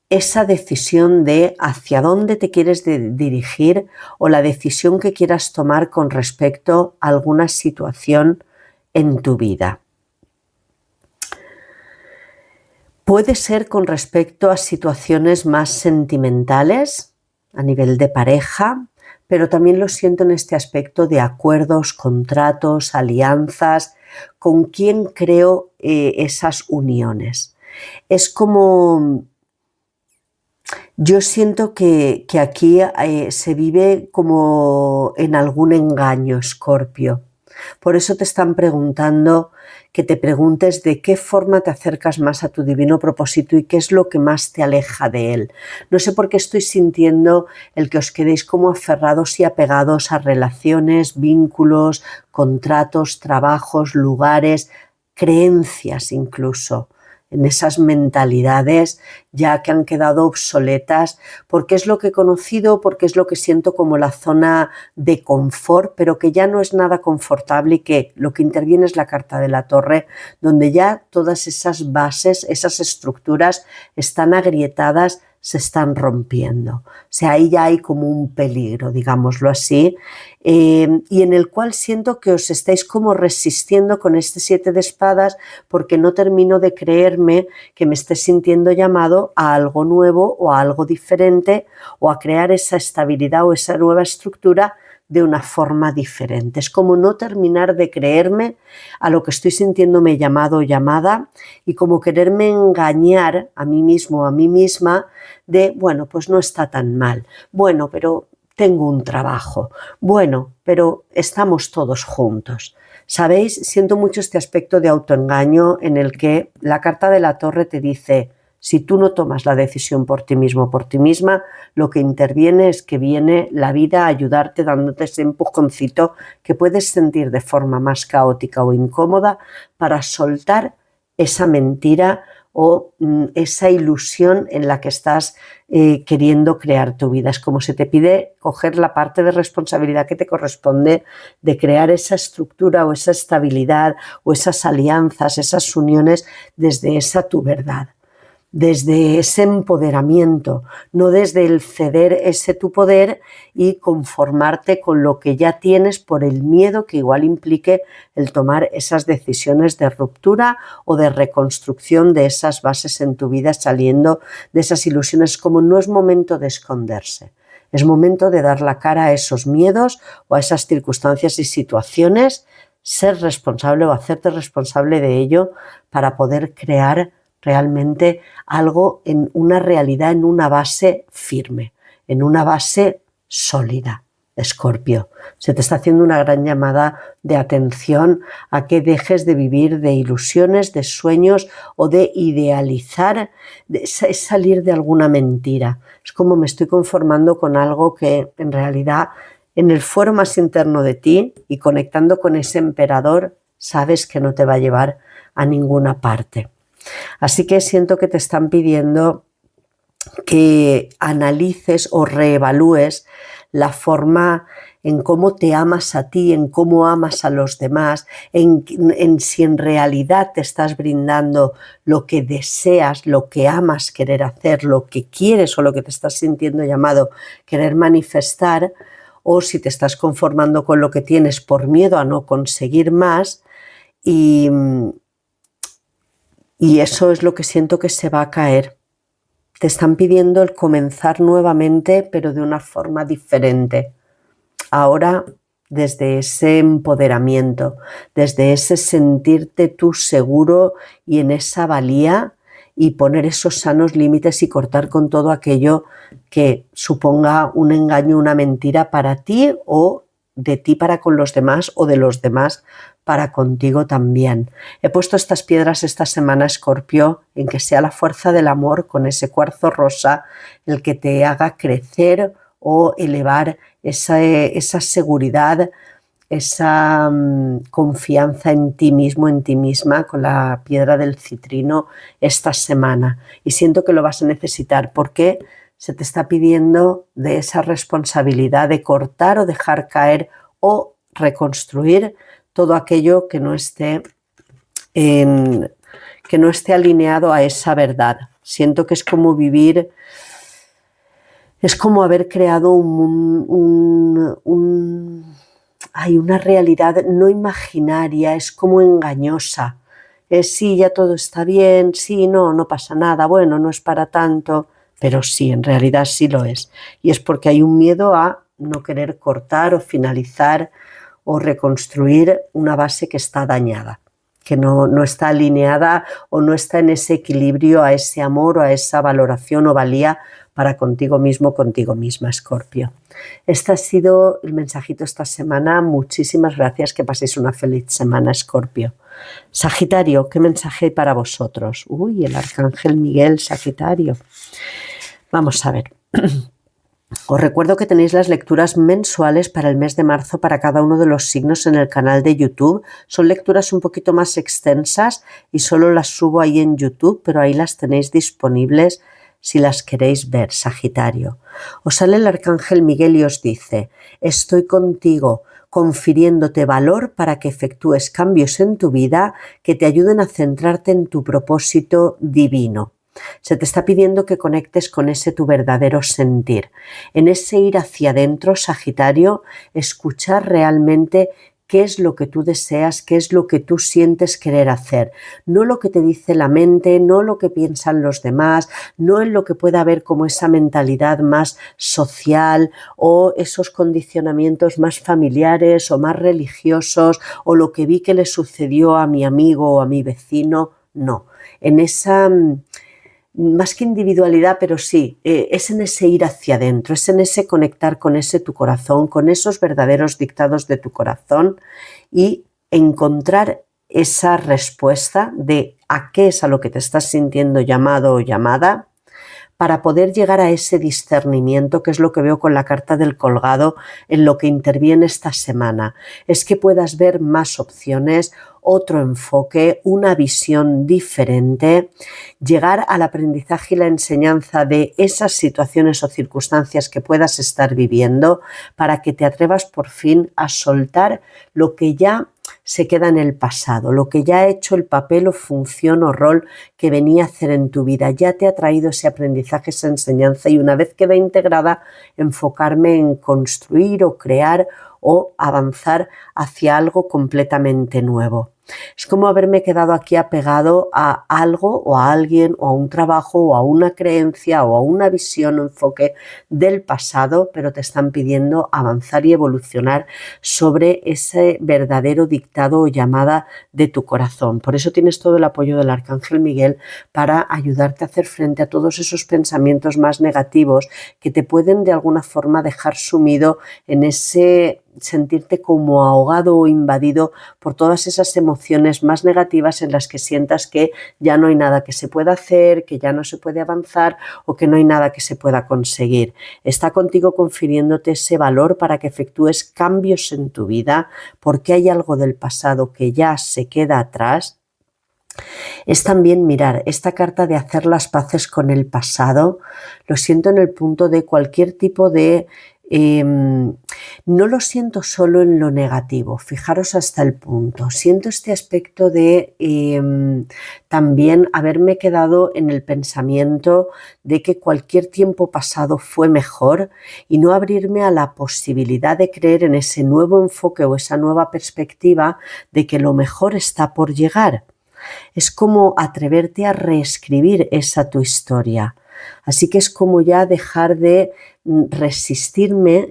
esa decisión de hacia dónde te quieres dirigir o la decisión que quieras tomar con respecto a alguna situación en tu vida. Puede ser con respecto a situaciones más sentimentales, a nivel de pareja, pero también lo siento en este aspecto de acuerdos, contratos, alianzas, con quién creo esas uniones. Es como, yo siento que aquí se vive como en algún engaño, Escorpio. Por eso te están preguntando que te preguntes de qué forma te acercas más a tu divino propósito y qué es lo que más te aleja de él. No sé por qué estoy sintiendo el que os quedéis como aferrados y apegados a relaciones, vínculos, contratos, trabajos, lugares, creencias incluso, en esas mentalidades ya que han quedado obsoletas, porque es lo que he conocido, porque es lo que siento como la zona de confort, pero que ya no es nada confortable y que lo que interviene es la carta de la Torre, donde ya todas esas bases, esas estructuras están agrietadas, se están rompiendo. O sea, ahí ya hay como un peligro, digámoslo así, y en el cual siento que os estáis como resistiendo con este 7 de espadas porque no termino de creerme que me esté sintiendo llamado a algo nuevo o a algo diferente o a crear esa estabilidad o esa nueva estructura de una forma diferente. Es como no terminar de creerme a lo que estoy sintiéndome llamado o llamada y como quererme engañar a mí mismo o a mí misma de, bueno, pues no está tan mal. Bueno, pero tengo un trabajo. Bueno, pero estamos todos juntos. ¿Sabéis? Siento mucho este aspecto de autoengaño en el que la carta de la Torre te dice, si tú no tomas la decisión por ti mismo o por ti misma, lo que interviene es que viene la vida a ayudarte dándote ese empujoncito que puedes sentir de forma más caótica o incómoda para soltar esa mentira o esa ilusión en la que estás queriendo crear tu vida. Es como se te pide coger la parte de responsabilidad que te corresponde de crear esa estructura o esa estabilidad o esas alianzas, esas uniones desde esa tu verdad, desde ese empoderamiento, no desde el ceder ese tu poder y conformarte con lo que ya tienes por el miedo que igual implique el tomar esas decisiones de ruptura o de reconstrucción de esas bases en tu vida, saliendo de esas ilusiones. Como no es momento de esconderse, es momento de dar la cara a esos miedos o a esas circunstancias y situaciones, ser responsable o hacerte responsable de ello para poder crear realmente algo en una realidad, en una base firme, en una base sólida. Escorpio, se te está haciendo una gran llamada de atención a que dejes de vivir de ilusiones, de sueños o de idealizar, es salir de alguna mentira. Es como me estoy conformando con algo que en realidad en el fuero más interno de ti y conectando con ese emperador sabes que no te va a llevar a ninguna parte. Así que siento que te están pidiendo que analices o reevalúes la forma en cómo te amas a ti, en cómo amas a los demás, en si en realidad te estás brindando lo que deseas, lo que amas querer hacer, lo que quieres o lo que te estás sintiendo llamado querer manifestar, o si te estás conformando con lo que tienes por miedo a no conseguir más, y eso es lo que siento que se va a caer. Te están pidiendo el comenzar nuevamente, pero de una forma diferente. Ahora, desde ese empoderamiento, desde ese sentirte tú seguro y en esa valía, y poner esos sanos límites y cortar con todo aquello que suponga un engaño, una mentira para ti, o de ti para con los demás, o de los demás para contigo también. He puesto estas piedras esta semana, Escorpio, en que sea la fuerza del amor con ese cuarzo rosa el que te haga crecer o elevar esa seguridad, esa confianza en ti mismo, en ti misma, con la piedra del citrino esta semana. Y siento que lo vas a necesitar porque se te está pidiendo de esa responsabilidad de cortar o dejar caer o reconstruir todo aquello que no esté alineado a esa verdad. Siento que es como vivir, es como haber creado una realidad no imaginaria, es como engañosa. Sí, ya todo está bien, sí, no pasa nada, bueno, no es para tanto, pero sí, en realidad sí lo es. Y es porque hay un miedo a no querer cortar o finalizar o reconstruir una base que está dañada, que no está alineada o no está en ese equilibrio, a ese amor o a esa valoración o valía para contigo mismo, contigo misma, Escorpio. Este ha sido el mensajito esta semana. Muchísimas gracias, que paséis una feliz semana, Escorpio. Sagitario, ¿qué mensaje hay para vosotros? Uy, el Arcángel Miguel, Sagitario. Vamos a ver. Os recuerdo que tenéis las lecturas mensuales para el mes de marzo para cada uno de los signos en el canal de YouTube. Son lecturas un poquito más extensas y solo las subo ahí en YouTube, pero ahí las tenéis disponibles si las queréis ver, Sagitario. Os sale el Arcángel Miguel y os dice: estoy contigo, confiriéndote valor para que efectúes cambios en tu vida que te ayuden a centrarte en tu propósito divino. Se te está pidiendo que conectes con ese tu verdadero sentir, en ese ir hacia adentro, Sagitario, escuchar realmente qué es lo que tú deseas, qué es lo que tú sientes querer hacer, no lo que te dice la mente, no lo que piensan los demás, no en lo que pueda haber como esa mentalidad más social o esos condicionamientos más familiares o más religiosos, o lo que vi que le sucedió a mi amigo o a mi vecino. No, en esa, más que individualidad, pero sí, es en ese ir hacia adentro, es en ese conectar con ese tu corazón, con esos verdaderos dictados de tu corazón, y encontrar esa respuesta de a qué es a lo que te estás sintiendo llamado o llamada, para poder llegar a ese discernimiento, que es lo que veo con la carta del colgado en lo que interviene esta semana. Es que puedas ver más opciones, otro enfoque, una visión diferente, llegar al aprendizaje y la enseñanza de esas situaciones o circunstancias que puedas estar viviendo, para que te atrevas por fin a soltar lo que ya se queda en el pasado, lo que ya ha hecho el papel o función o rol que venía a hacer en tu vida. Ya te ha traído ese aprendizaje, esa enseñanza, y una vez queda integrada, enfocarme en construir o crear o avanzar hacia algo completamente nuevo. Es como haberme quedado aquí apegado a algo o a alguien o a un trabajo o a una creencia o a una visión o enfoque del pasado, pero te están pidiendo avanzar y evolucionar sobre ese verdadero dictado o llamada de tu corazón. Por eso tienes todo el apoyo del Arcángel Miguel para ayudarte a hacer frente a todos esos pensamientos más negativos que te pueden de alguna forma dejar sumido en ese sentirte como ahogado o invadido por todas esas emociones más negativas en las que sientas que ya no hay nada que se pueda hacer, que ya no se puede avanzar o que no hay nada que se pueda conseguir. Está contigo confiriéndote ese valor para que efectúes cambios en tu vida, porque hay algo del pasado que ya se queda atrás. Es también mirar esta carta de hacer las paces con el pasado. Lo siento en el punto de cualquier tipo de No lo siento solo en lo negativo, fijaros hasta el punto. Siento este aspecto de también haberme quedado en el pensamiento de que cualquier tiempo pasado fue mejor y no abrirme a la posibilidad de creer en ese nuevo enfoque o esa nueva perspectiva de que lo mejor está por llegar. Es como atreverte a reescribir esa tu historia. Así que es como ya dejar de resistirme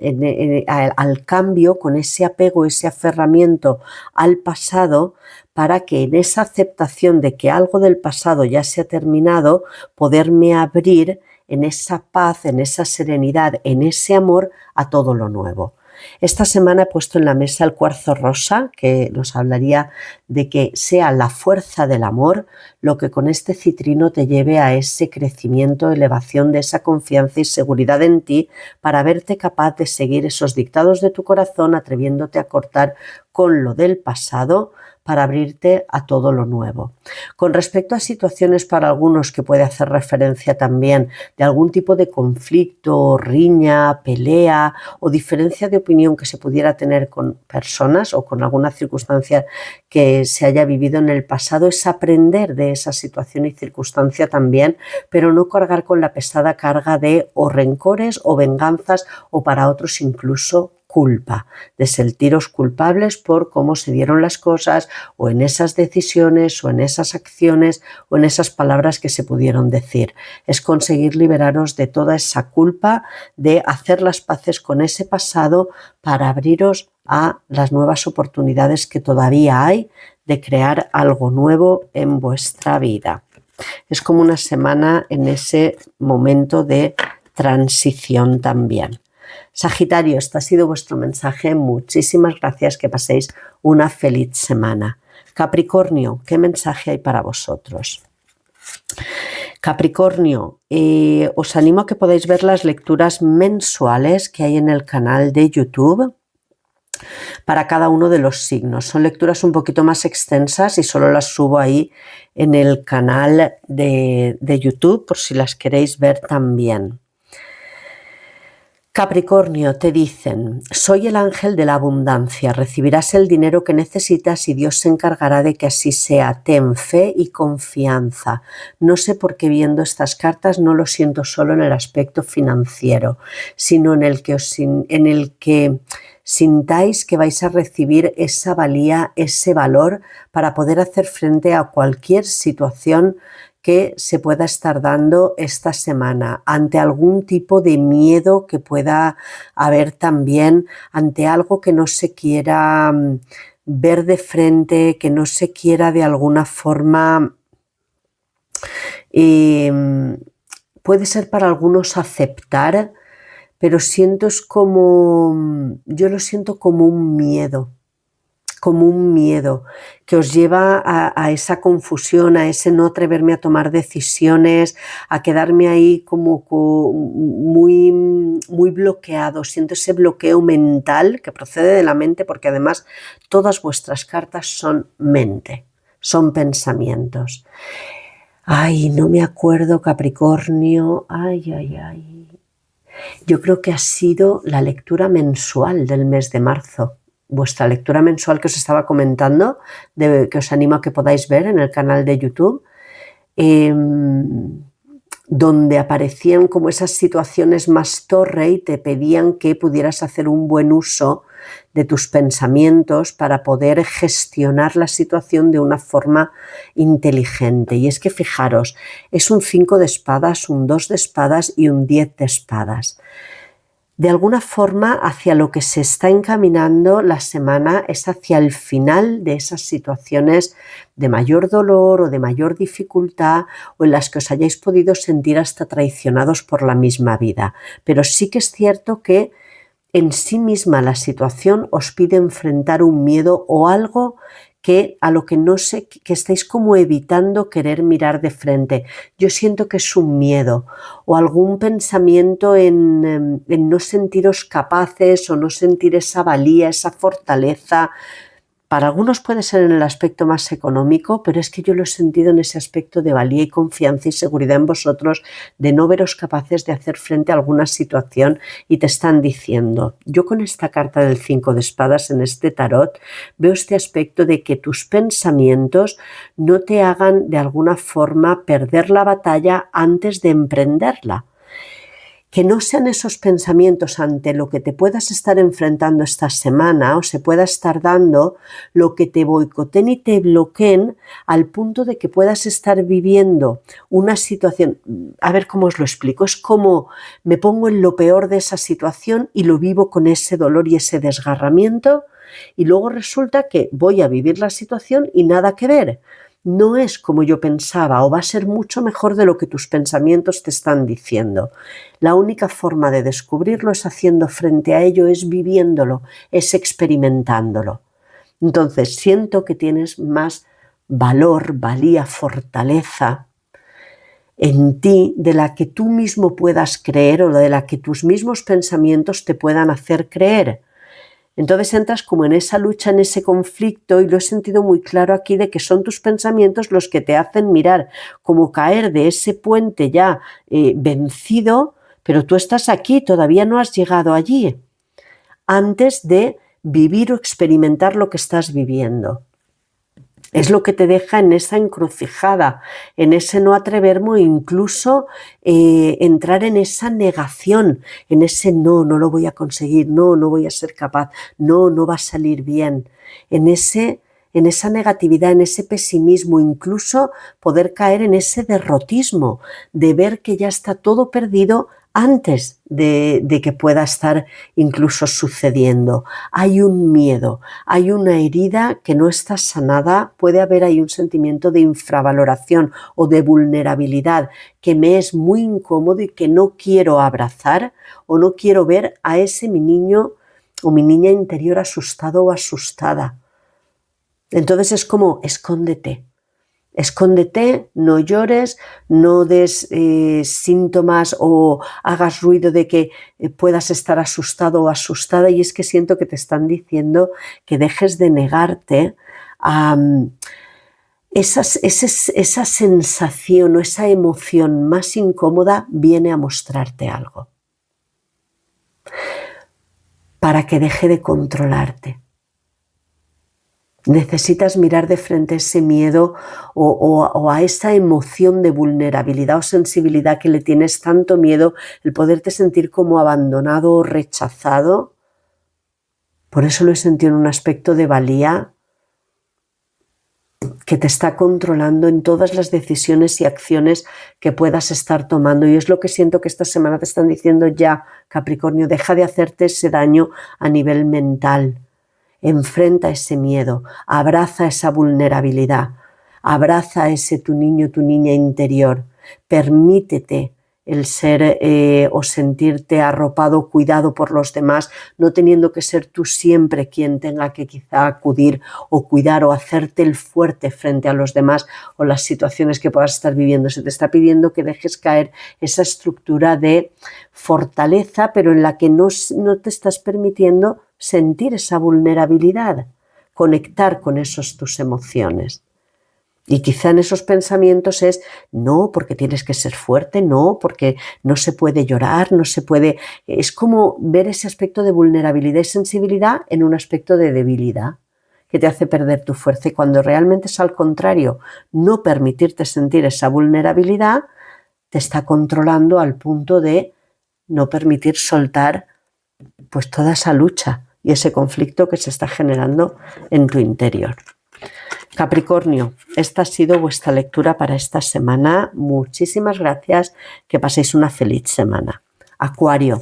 al cambio con ese apego, ese aferramiento al pasado, para que en esa aceptación de que algo del pasado ya se ha terminado, poderme abrir en esa paz, en esa serenidad, en ese amor a todo lo nuevo. Esta semana he puesto en la mesa el cuarzo rosa, que nos hablaría de que sea la fuerza del amor lo que con este citrino te lleve a ese crecimiento, elevación de esa confianza y seguridad en ti para verte capaz de seguir esos dictados de tu corazón, atreviéndote a cortar con lo del pasado para abrirte a todo lo nuevo. Con respecto a situaciones para algunos que puede hacer referencia también de algún tipo de conflicto, riña, pelea o diferencia de opinión que se pudiera tener con personas o con alguna circunstancia que se haya vivido en el pasado, es aprender de esa situación y circunstancia también, pero no cargar con la pesada carga de o rencores o venganzas o para otros incluso culpa, de sentiros culpables por cómo se dieron las cosas o en esas decisiones o en esas acciones o en esas palabras que se pudieron decir. Es conseguir liberaros de toda esa culpa, de hacer las paces con ese pasado para abriros a las nuevas oportunidades que todavía hay de crear algo nuevo en vuestra vida. Es como una semana en ese momento de transición también. Sagitario, este ha sido vuestro mensaje. Muchísimas gracias, que paséis una feliz semana. Capricornio, ¿qué mensaje hay para vosotros? Capricornio, os animo a que podáis ver las lecturas mensuales que hay en el canal de YouTube para cada uno de los signos. Son lecturas un poquito más extensas y solo las subo ahí en el canal de YouTube por si las queréis ver también. Capricornio, te dicen: soy el ángel de la abundancia, recibirás el dinero que necesitas y Dios se encargará de que así sea. Ten fe y confianza. No sé por qué viendo estas cartas no lo siento solo en el aspecto financiero, sino en el que sintáis que vais a recibir esa valía, ese valor para poder hacer frente a cualquier situación que se pueda estar dando esta semana, ante algún tipo de miedo que pueda haber también, ante algo que no se quiera ver de frente, que no se quiera de alguna forma, puede ser para algunos aceptar, pero yo lo siento como un miedo que os lleva a esa confusión, a ese no atreverme a tomar decisiones, a quedarme ahí como muy, muy bloqueado. Siento ese bloqueo mental que procede de la mente, porque además todas vuestras cartas son mente, son pensamientos. Ay, no me acuerdo, Capricornio. Ay. Yo creo que ha sido la lectura mensual del mes de marzo. Vuestra lectura mensual que os estaba comentando, que os animo a que podáis ver en el canal de YouTube, donde aparecían como esas situaciones más torre y te pedían que pudieras hacer un buen uso de tus pensamientos para poder gestionar la situación de una forma inteligente. Y es que fijaros, es un 5 de espadas, un 2 de espadas y un 10 de espadas. De alguna forma, hacia lo que se está encaminando la semana es hacia el final de esas situaciones de mayor dolor o de mayor dificultad, o en las que os hayáis podido sentir hasta traicionados por la misma vida. Pero sí que es cierto que en sí misma la situación os pide enfrentar un miedo o algo a lo que no sé, que estáis como evitando querer mirar de frente. Yo siento que es un miedo o algún pensamiento en no sentiros capaces o no sentir esa valía, esa fortaleza. Para algunos puede ser en el aspecto más económico, pero es que yo lo he sentido en ese aspecto de valía y confianza y seguridad en vosotros, de no veros capaces de hacer frente a alguna situación y te están diciendo. Yo con esta carta del 5 de espadas en este tarot veo este aspecto de que tus pensamientos no te hagan de alguna forma perder la batalla antes de emprenderla. Que no sean esos pensamientos ante lo que te puedas estar enfrentando esta semana o se pueda estar dando lo que te boicoteen y te bloqueen al punto de que puedas estar viviendo una situación. A ver cómo os lo explico. Es como me pongo en lo peor de esa situación y lo vivo con ese dolor y ese desgarramiento y luego resulta que voy a vivir la situación y nada que ver. No es como yo pensaba o va a ser mucho mejor de lo que tus pensamientos te están diciendo. La única forma de descubrirlo es haciendo frente a ello, es viviéndolo, es experimentándolo. Entonces siento que tienes más valor, valía, fortaleza en ti de la que tú mismo puedas creer o de la que tus mismos pensamientos te puedan hacer creer. Entonces entras como en esa lucha, en ese conflicto, y lo he sentido muy claro aquí de que son tus pensamientos los que te hacen mirar, como caer de ese puente ya vencido, pero tú estás aquí, todavía no has llegado allí, antes de vivir o experimentar lo que estás viviendo. Es lo que te deja en esa encrucijada, en ese no atreverme o incluso entrar en esa negación, en ese no lo voy a conseguir, no voy a ser capaz, no va a salir bien, en esa negatividad, en ese pesimismo, incluso poder caer en ese derrotismo de ver que ya está todo perdido antes de que pueda estar incluso sucediendo. Hay un miedo, hay una herida que no está sanada, puede haber ahí un sentimiento de infravaloración o de vulnerabilidad que me es muy incómodo y que no quiero abrazar o no quiero ver a ese mi niño o mi niña interior asustado o asustada. Entonces es como, escóndete. Escóndete, no llores, no des síntomas o hagas ruido de que puedas estar asustado o asustada, y es que siento que te están diciendo que dejes de negarte a esa sensación o esa emoción más incómoda viene a mostrarte algo para que deje de controlarte. Necesitas mirar de frente ese miedo o a esa emoción de vulnerabilidad o sensibilidad que le tienes tanto miedo, el poderte sentir como abandonado o rechazado. Por eso lo he sentido en un aspecto de valía que te está controlando en todas las decisiones y acciones que puedas estar tomando. Y es lo que siento que esta semana te están diciendo ya, Capricornio, deja de hacerte ese daño a nivel mental. Enfrenta ese miedo, abraza esa vulnerabilidad, abraza ese tu niño, tu niña interior, permítete el ser o sentirte arropado, cuidado por los demás, no teniendo que ser tú siempre quien tenga que quizá acudir o cuidar o hacerte el fuerte frente a los demás o las situaciones que puedas estar viviendo. Se te está pidiendo que dejes caer esa estructura de fortaleza, pero en la que no te estás permitiendo sentir esa vulnerabilidad, conectar con tus emociones. Y quizá en esos pensamientos es no, porque tienes que ser fuerte, no, porque no se puede llorar, no se puede. Es como ver ese aspecto de vulnerabilidad y sensibilidad en un aspecto de debilidad que te hace perder tu fuerza, y cuando realmente es al contrario, no permitirte sentir esa vulnerabilidad te está controlando al punto de no permitir soltar pues toda esa lucha y ese conflicto que se está generando en tu interior. Capricornio, esta ha sido vuestra lectura para esta semana. Muchísimas gracias, que paséis una feliz semana. Acuario,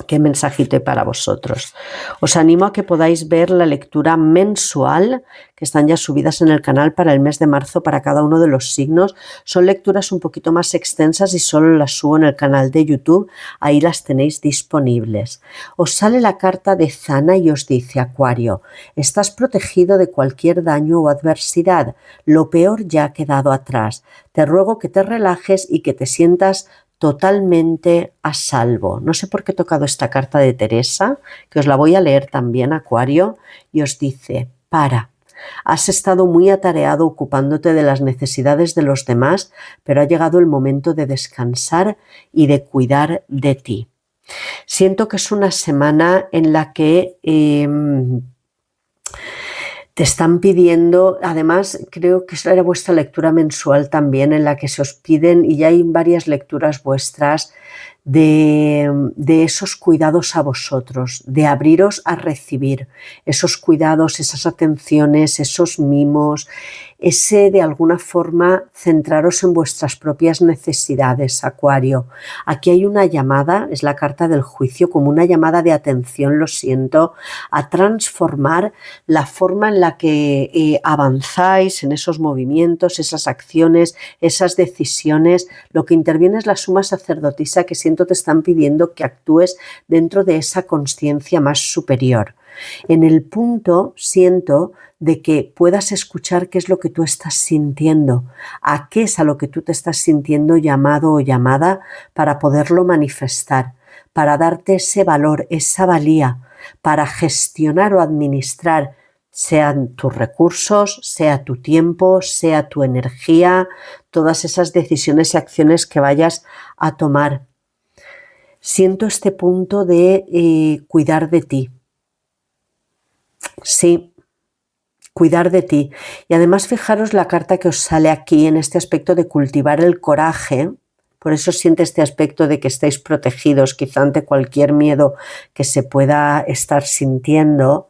qué mensajito hay para vosotros. Os animo a que podáis ver la lectura mensual que están ya subidas en el canal para el mes de marzo para cada uno de los signos. Son lecturas un poquito más extensas y solo las subo en el canal de YouTube. Ahí las tenéis disponibles. Os sale la carta de Zana y os dice: Acuario, estás protegido de cualquier daño o adversidad. Lo peor ya ha quedado atrás. Te ruego que te relajes y que te sientas totalmente a salvo. No sé por qué he tocado esta carta de Teresa, que os la voy a leer también, Acuario, y os dice: para. Has estado muy atareado ocupándote de las necesidades de los demás, pero ha llegado el momento de descansar y de cuidar de ti. Siento que es una semana en la que te están pidiendo, además creo que era vuestra lectura mensual también, en la que se os piden, y ya hay varias lecturas vuestras, de esos cuidados a vosotros, de abriros a recibir esos cuidados, esas atenciones, esos mimos, ese de alguna forma centraros en vuestras propias necesidades, Acuario. Aquí hay una llamada, es la carta del juicio, como una llamada de atención, lo siento, a transformar la forma en la que avanzáis en esos movimientos, esas acciones, esas decisiones. Lo que interviene es la suma sacerdotisa que siento te están pidiendo que actúes dentro de esa consciencia más superior. En el punto, siento, de que puedas escuchar qué es lo que tú estás sintiendo, a qué es a lo que tú te estás sintiendo llamado o llamada para poderlo manifestar, para darte ese valor, esa valía, para gestionar o administrar, sean tus recursos, sea tu tiempo, sea tu energía, todas esas decisiones y acciones que vayas a tomar. Siento este punto de cuidar de ti. Sí, cuidar de ti. Y además fijaros la carta que os sale aquí en este aspecto de cultivar el coraje. Por eso siente este aspecto de que estáis protegidos quizá ante cualquier miedo que se pueda estar sintiendo,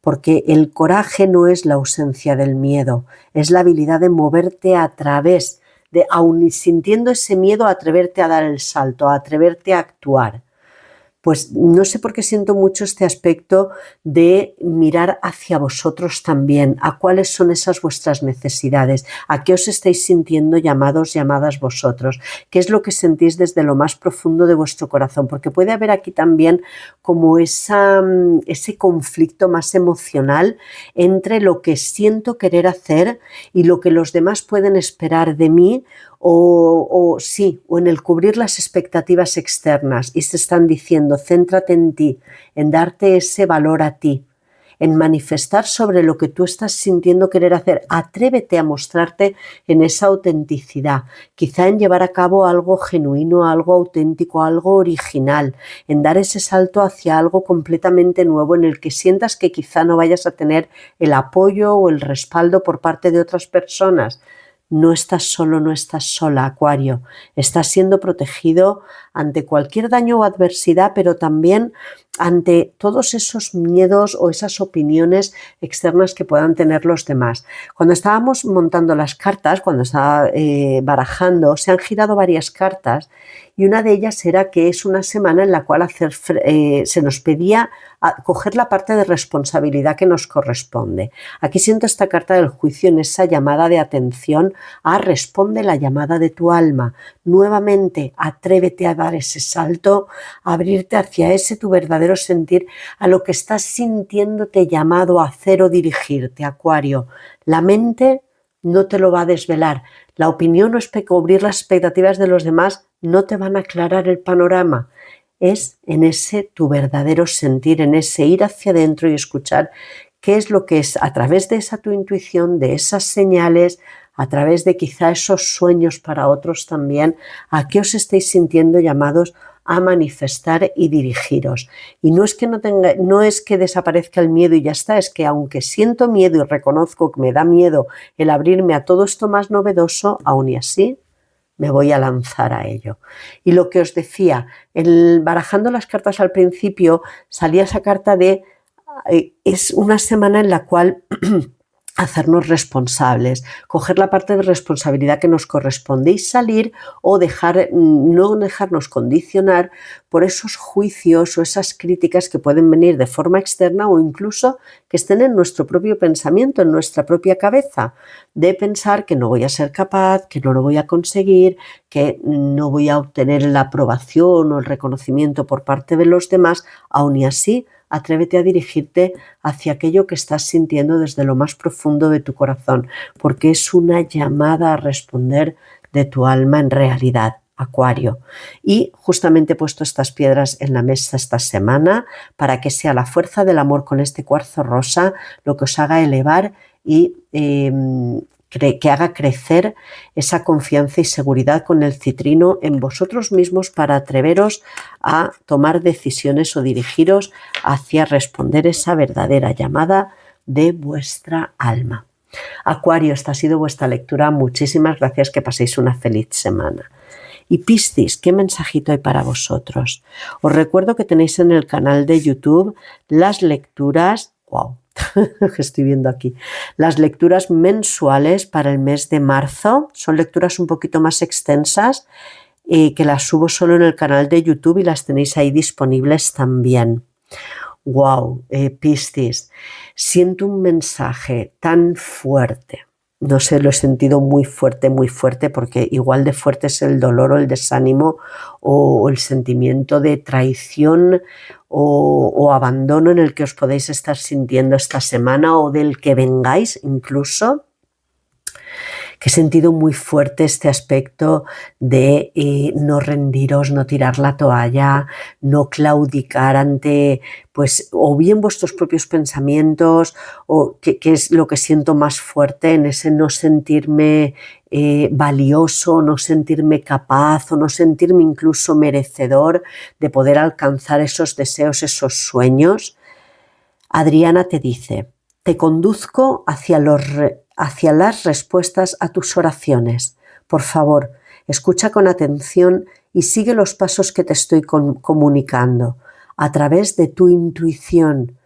porque el coraje no es la ausencia del miedo, es la habilidad de moverte a través de, aun sintiendo ese miedo, atreverte a dar el salto, a atreverte a actuar. Pues no sé por qué siento mucho este aspecto de mirar hacia vosotros también, a cuáles son esas vuestras necesidades, a qué os estáis sintiendo llamados, llamadas vosotros, qué es lo que sentís desde lo más profundo de vuestro corazón, porque puede haber aquí también como ese conflicto más emocional entre lo que siento querer hacer y lo que los demás pueden esperar de mí, o en el cubrir las expectativas externas, y se están diciendo, céntrate en ti, en darte ese valor a ti, en manifestar sobre lo que tú estás sintiendo querer hacer. Atrévete a mostrarte en esa autenticidad, quizá en llevar a cabo algo genuino, algo auténtico, algo original, en dar ese salto hacia algo completamente nuevo en el que sientas que quizá no vayas a tener el apoyo o el respaldo por parte de otras personas. No estás solo, no estás sola, Acuario. Estás siendo protegido ante cualquier daño o adversidad, pero también ante todos esos miedos o esas opiniones externas que puedan tener los demás. Cuando estábamos montando las cartas, cuando estaba barajando, se han girado varias cartas y una de ellas era que es una semana en la cual se nos pedía coger la parte de responsabilidad que nos corresponde. Aquí siento esta carta del juicio en esa llamada de atención a responde la llamada de tu alma. Nuevamente, atrévete a dar ese salto, a abrirte hacia ese tu verdadero sentir, a lo que estás sintiéndote llamado a hacer o dirigirte, Acuario. La mente no te lo va a desvelar. La opinión o cubrir las expectativas de los demás no te van a aclarar el panorama. Es en ese tu verdadero sentir, en ese ir hacia adentro y escuchar qué es lo que es a través de esa tu intuición, de esas señales, a través de quizá esos sueños para otros también, a qué os estáis sintiendo llamados a manifestar y dirigiros. Y no es que desaparezca el miedo y ya está, es que aunque siento miedo y reconozco que me da miedo el abrirme a todo esto más novedoso, aún y así me voy a lanzar a ello. Y lo que os decía, barajando las cartas al principio, salía esa carta de es una semana en la cual hacernos responsables, coger la parte de responsabilidad que nos corresponde y salir o no dejarnos condicionar por esos juicios o esas críticas que pueden venir de forma externa o incluso que estén en nuestro propio pensamiento, en nuestra propia cabeza, de pensar que no voy a ser capaz, que no lo voy a conseguir, que no voy a obtener la aprobación o el reconocimiento por parte de los demás. Aún y así, atrévete a dirigirte hacia aquello que estás sintiendo desde lo más profundo de tu corazón, porque es una llamada a responder de tu alma en realidad, Acuario. Y justamente he puesto estas piedras en la mesa esta semana para que sea la fuerza del amor con este cuarzo rosa lo que os haga elevar y que haga crecer esa confianza y seguridad con el citrino en vosotros mismos para atreveros a tomar decisiones o dirigiros hacia responder esa verdadera llamada de vuestra alma. Acuario, esta ha sido vuestra lectura. Muchísimas gracias, que paséis una feliz semana. Y Piscis, ¿qué mensajito hay para vosotros? Os recuerdo que tenéis en el canal de YouTube las lecturas, wow, estoy viendo aquí, las lecturas mensuales para el mes de marzo. Son lecturas un poquito más extensas, que las subo solo en el canal de YouTube y las tenéis ahí disponibles también. Wow, Piscis, siento un mensaje tan fuerte. No sé, lo he sentido muy fuerte, porque igual de fuerte es el dolor o el desánimo o el sentimiento de traición o abandono en el que os podéis estar sintiendo esta semana o del que vengáis incluso. Que he sentido muy fuerte este aspecto de no rendiros, no tirar la toalla, no claudicar ante, pues, o bien vuestros propios pensamientos, o que es lo que siento más fuerte en ese no sentirme valioso, no sentirme capaz o no sentirme incluso merecedor de poder alcanzar esos deseos, esos sueños. Adriana te dice: te conduzco hacia las respuestas a tus oraciones. Por favor, escucha con atención y sigue los pasos que te estoy comunicando a través de tu intuición,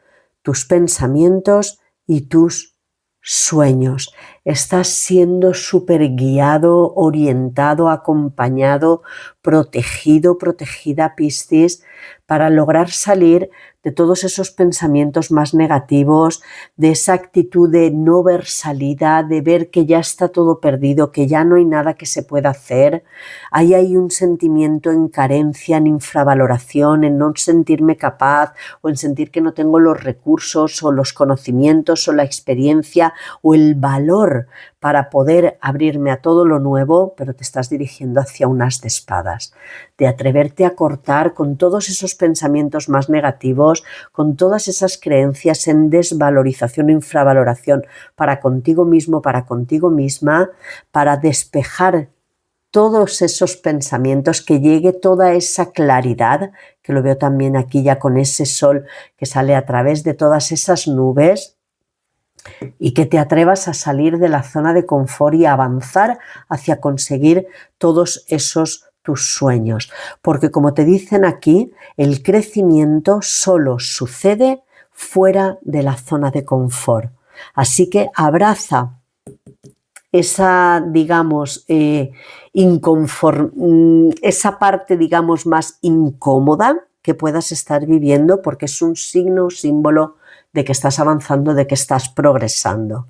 tus pensamientos y tus sueños. Estás siendo súper guiado, orientado, acompañado, protegido, protegida, Piscis, para lograr salir de todos esos pensamientos más negativos, de esa actitud de no ver salida, de ver que ya está todo perdido, que ya no hay nada que se pueda hacer. Ahí hay un sentimiento en carencia, en infravaloración, en no sentirme capaz o en sentir que no tengo los recursos o los conocimientos o la experiencia o el valor para poder abrirme a todo lo nuevo, pero te estás dirigiendo hacia un as de espadas, de atreverte a cortar con todos esos pensamientos más negativos, con todas esas creencias en desvalorización o infravaloración para contigo mismo, para contigo misma, para despejar todos esos pensamientos, que llegue toda esa claridad, que lo veo también aquí ya con ese sol que sale a través de todas esas nubes, y que te atrevas a salir de la zona de confort y a avanzar hacia conseguir todos esos tus sueños. Porque como te dicen aquí, el crecimiento solo sucede fuera de la zona de confort. Así que abraza esa, digamos, esa parte, digamos, más incómoda que puedas estar viviendo, porque es un signo, símbolo de que estás avanzando, de que estás progresando.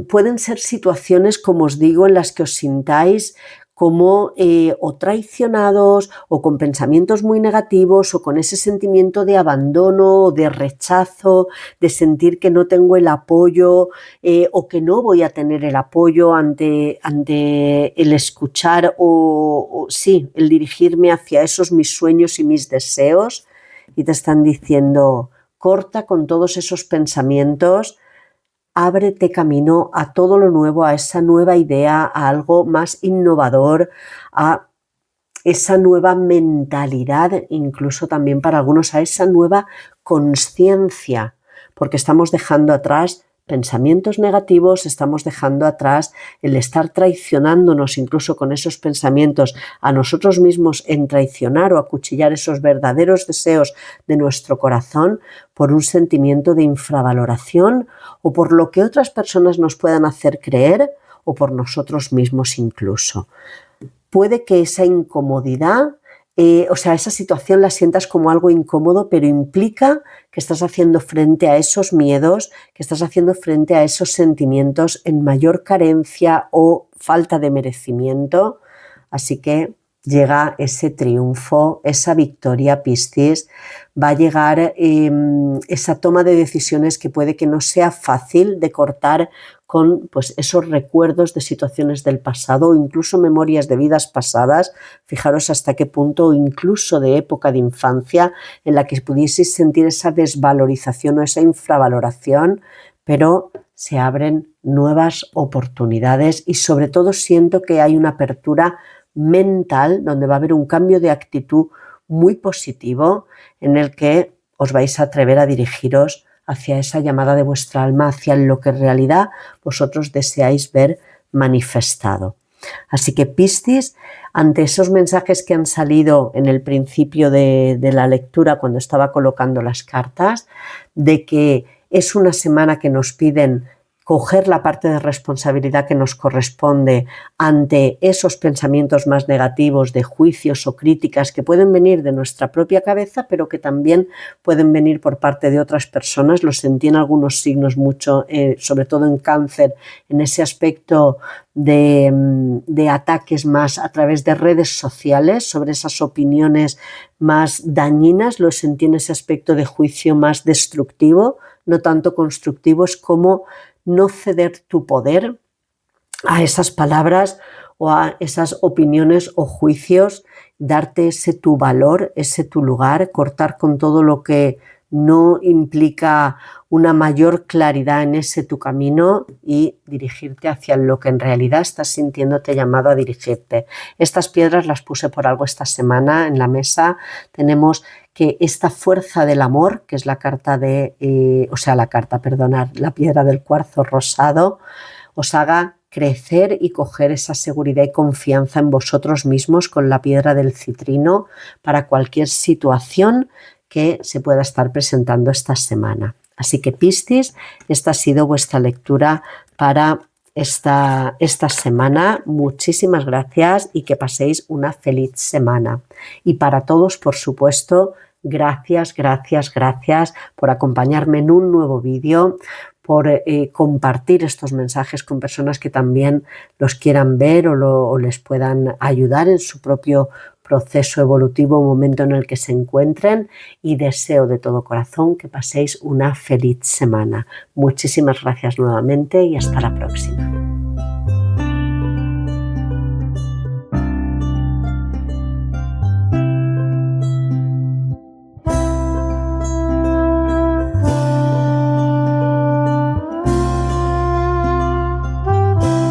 Pueden ser situaciones, como os digo, en las que os sintáis como o traicionados o con pensamientos muy negativos o con ese sentimiento de abandono o de rechazo, de sentir que no tengo el apoyo o que no voy a tener el apoyo ante el escuchar o sí, el dirigirme hacia esos mis sueños y mis deseos, y te están diciendo: corta con todos esos pensamientos, ábrete camino a todo lo nuevo, a esa nueva idea, a algo más innovador, a esa nueva mentalidad, incluso también para algunos a esa nueva consciencia, porque estamos dejando atrás pensamientos negativos, estamos dejando atrás el estar traicionándonos incluso con esos pensamientos a nosotros mismos, en traicionar o acuchillar esos verdaderos deseos de nuestro corazón por un sentimiento de infravaloración o por lo que otras personas nos puedan hacer creer o por nosotros mismos incluso. Puede que esa incomodidad, esa situación la sientas como algo incómodo, pero implica que estás haciendo frente a esos miedos, que estás haciendo frente a esos sentimientos en mayor carencia o falta de merecimiento. Así que llega ese triunfo, esa victoria, Piscis. Va a llegar esa toma de decisiones que puede que no sea fácil de cortar con pues, esos recuerdos de situaciones del pasado o incluso memorias de vidas pasadas, fijaros hasta qué punto, o incluso de época de infancia, en la que pudieseis sentir esa desvalorización o esa infravaloración, pero se abren nuevas oportunidades y sobre todo siento que hay una apertura mental donde va a haber un cambio de actitud muy positivo en el que os vais a atrever a dirigiros hacia esa llamada de vuestra alma, hacia lo que en realidad vosotros deseáis ver manifestado. Así que Piscis, ante esos mensajes que han salido en el principio de la lectura cuando estaba colocando las cartas, de que es una semana que nos piden coger la parte de responsabilidad que nos corresponde ante esos pensamientos más negativos de juicios o críticas que pueden venir de nuestra propia cabeza, pero que también pueden venir por parte de otras personas. Lo sentí en algunos signos mucho, sobre todo en Cáncer, en ese aspecto de ataques más a través de redes sociales sobre esas opiniones más dañinas. Lo sentí en ese aspecto de juicio más destructivo, no tanto constructivo. Es como no ceder tu poder a esas palabras o a esas opiniones o juicios, darte ese tu valor, ese tu lugar, cortar con todo lo que no implica una mayor claridad en ese tu camino y dirigirte hacia lo que en realidad estás sintiéndote llamado a dirigirte. Estas piedras las puse por algo esta semana en la mesa. Tenemos que esta fuerza del amor, que es la carta la piedra del cuarzo rosado, os haga crecer y coger esa seguridad y confianza en vosotros mismos con la piedra del citrino para cualquier situación que se pueda estar presentando esta semana. Así que Piscis, esta ha sido vuestra lectura para esta semana. Muchísimas gracias y que paséis una feliz semana. Y para todos, por supuesto, gracias por acompañarme en un nuevo vídeo, por compartir estos mensajes con personas que también los quieran ver o les puedan ayudar en su propio proceso evolutivo, momento en el que se encuentren, y deseo de todo corazón que paséis una feliz semana. Muchísimas gracias nuevamente y hasta la próxima.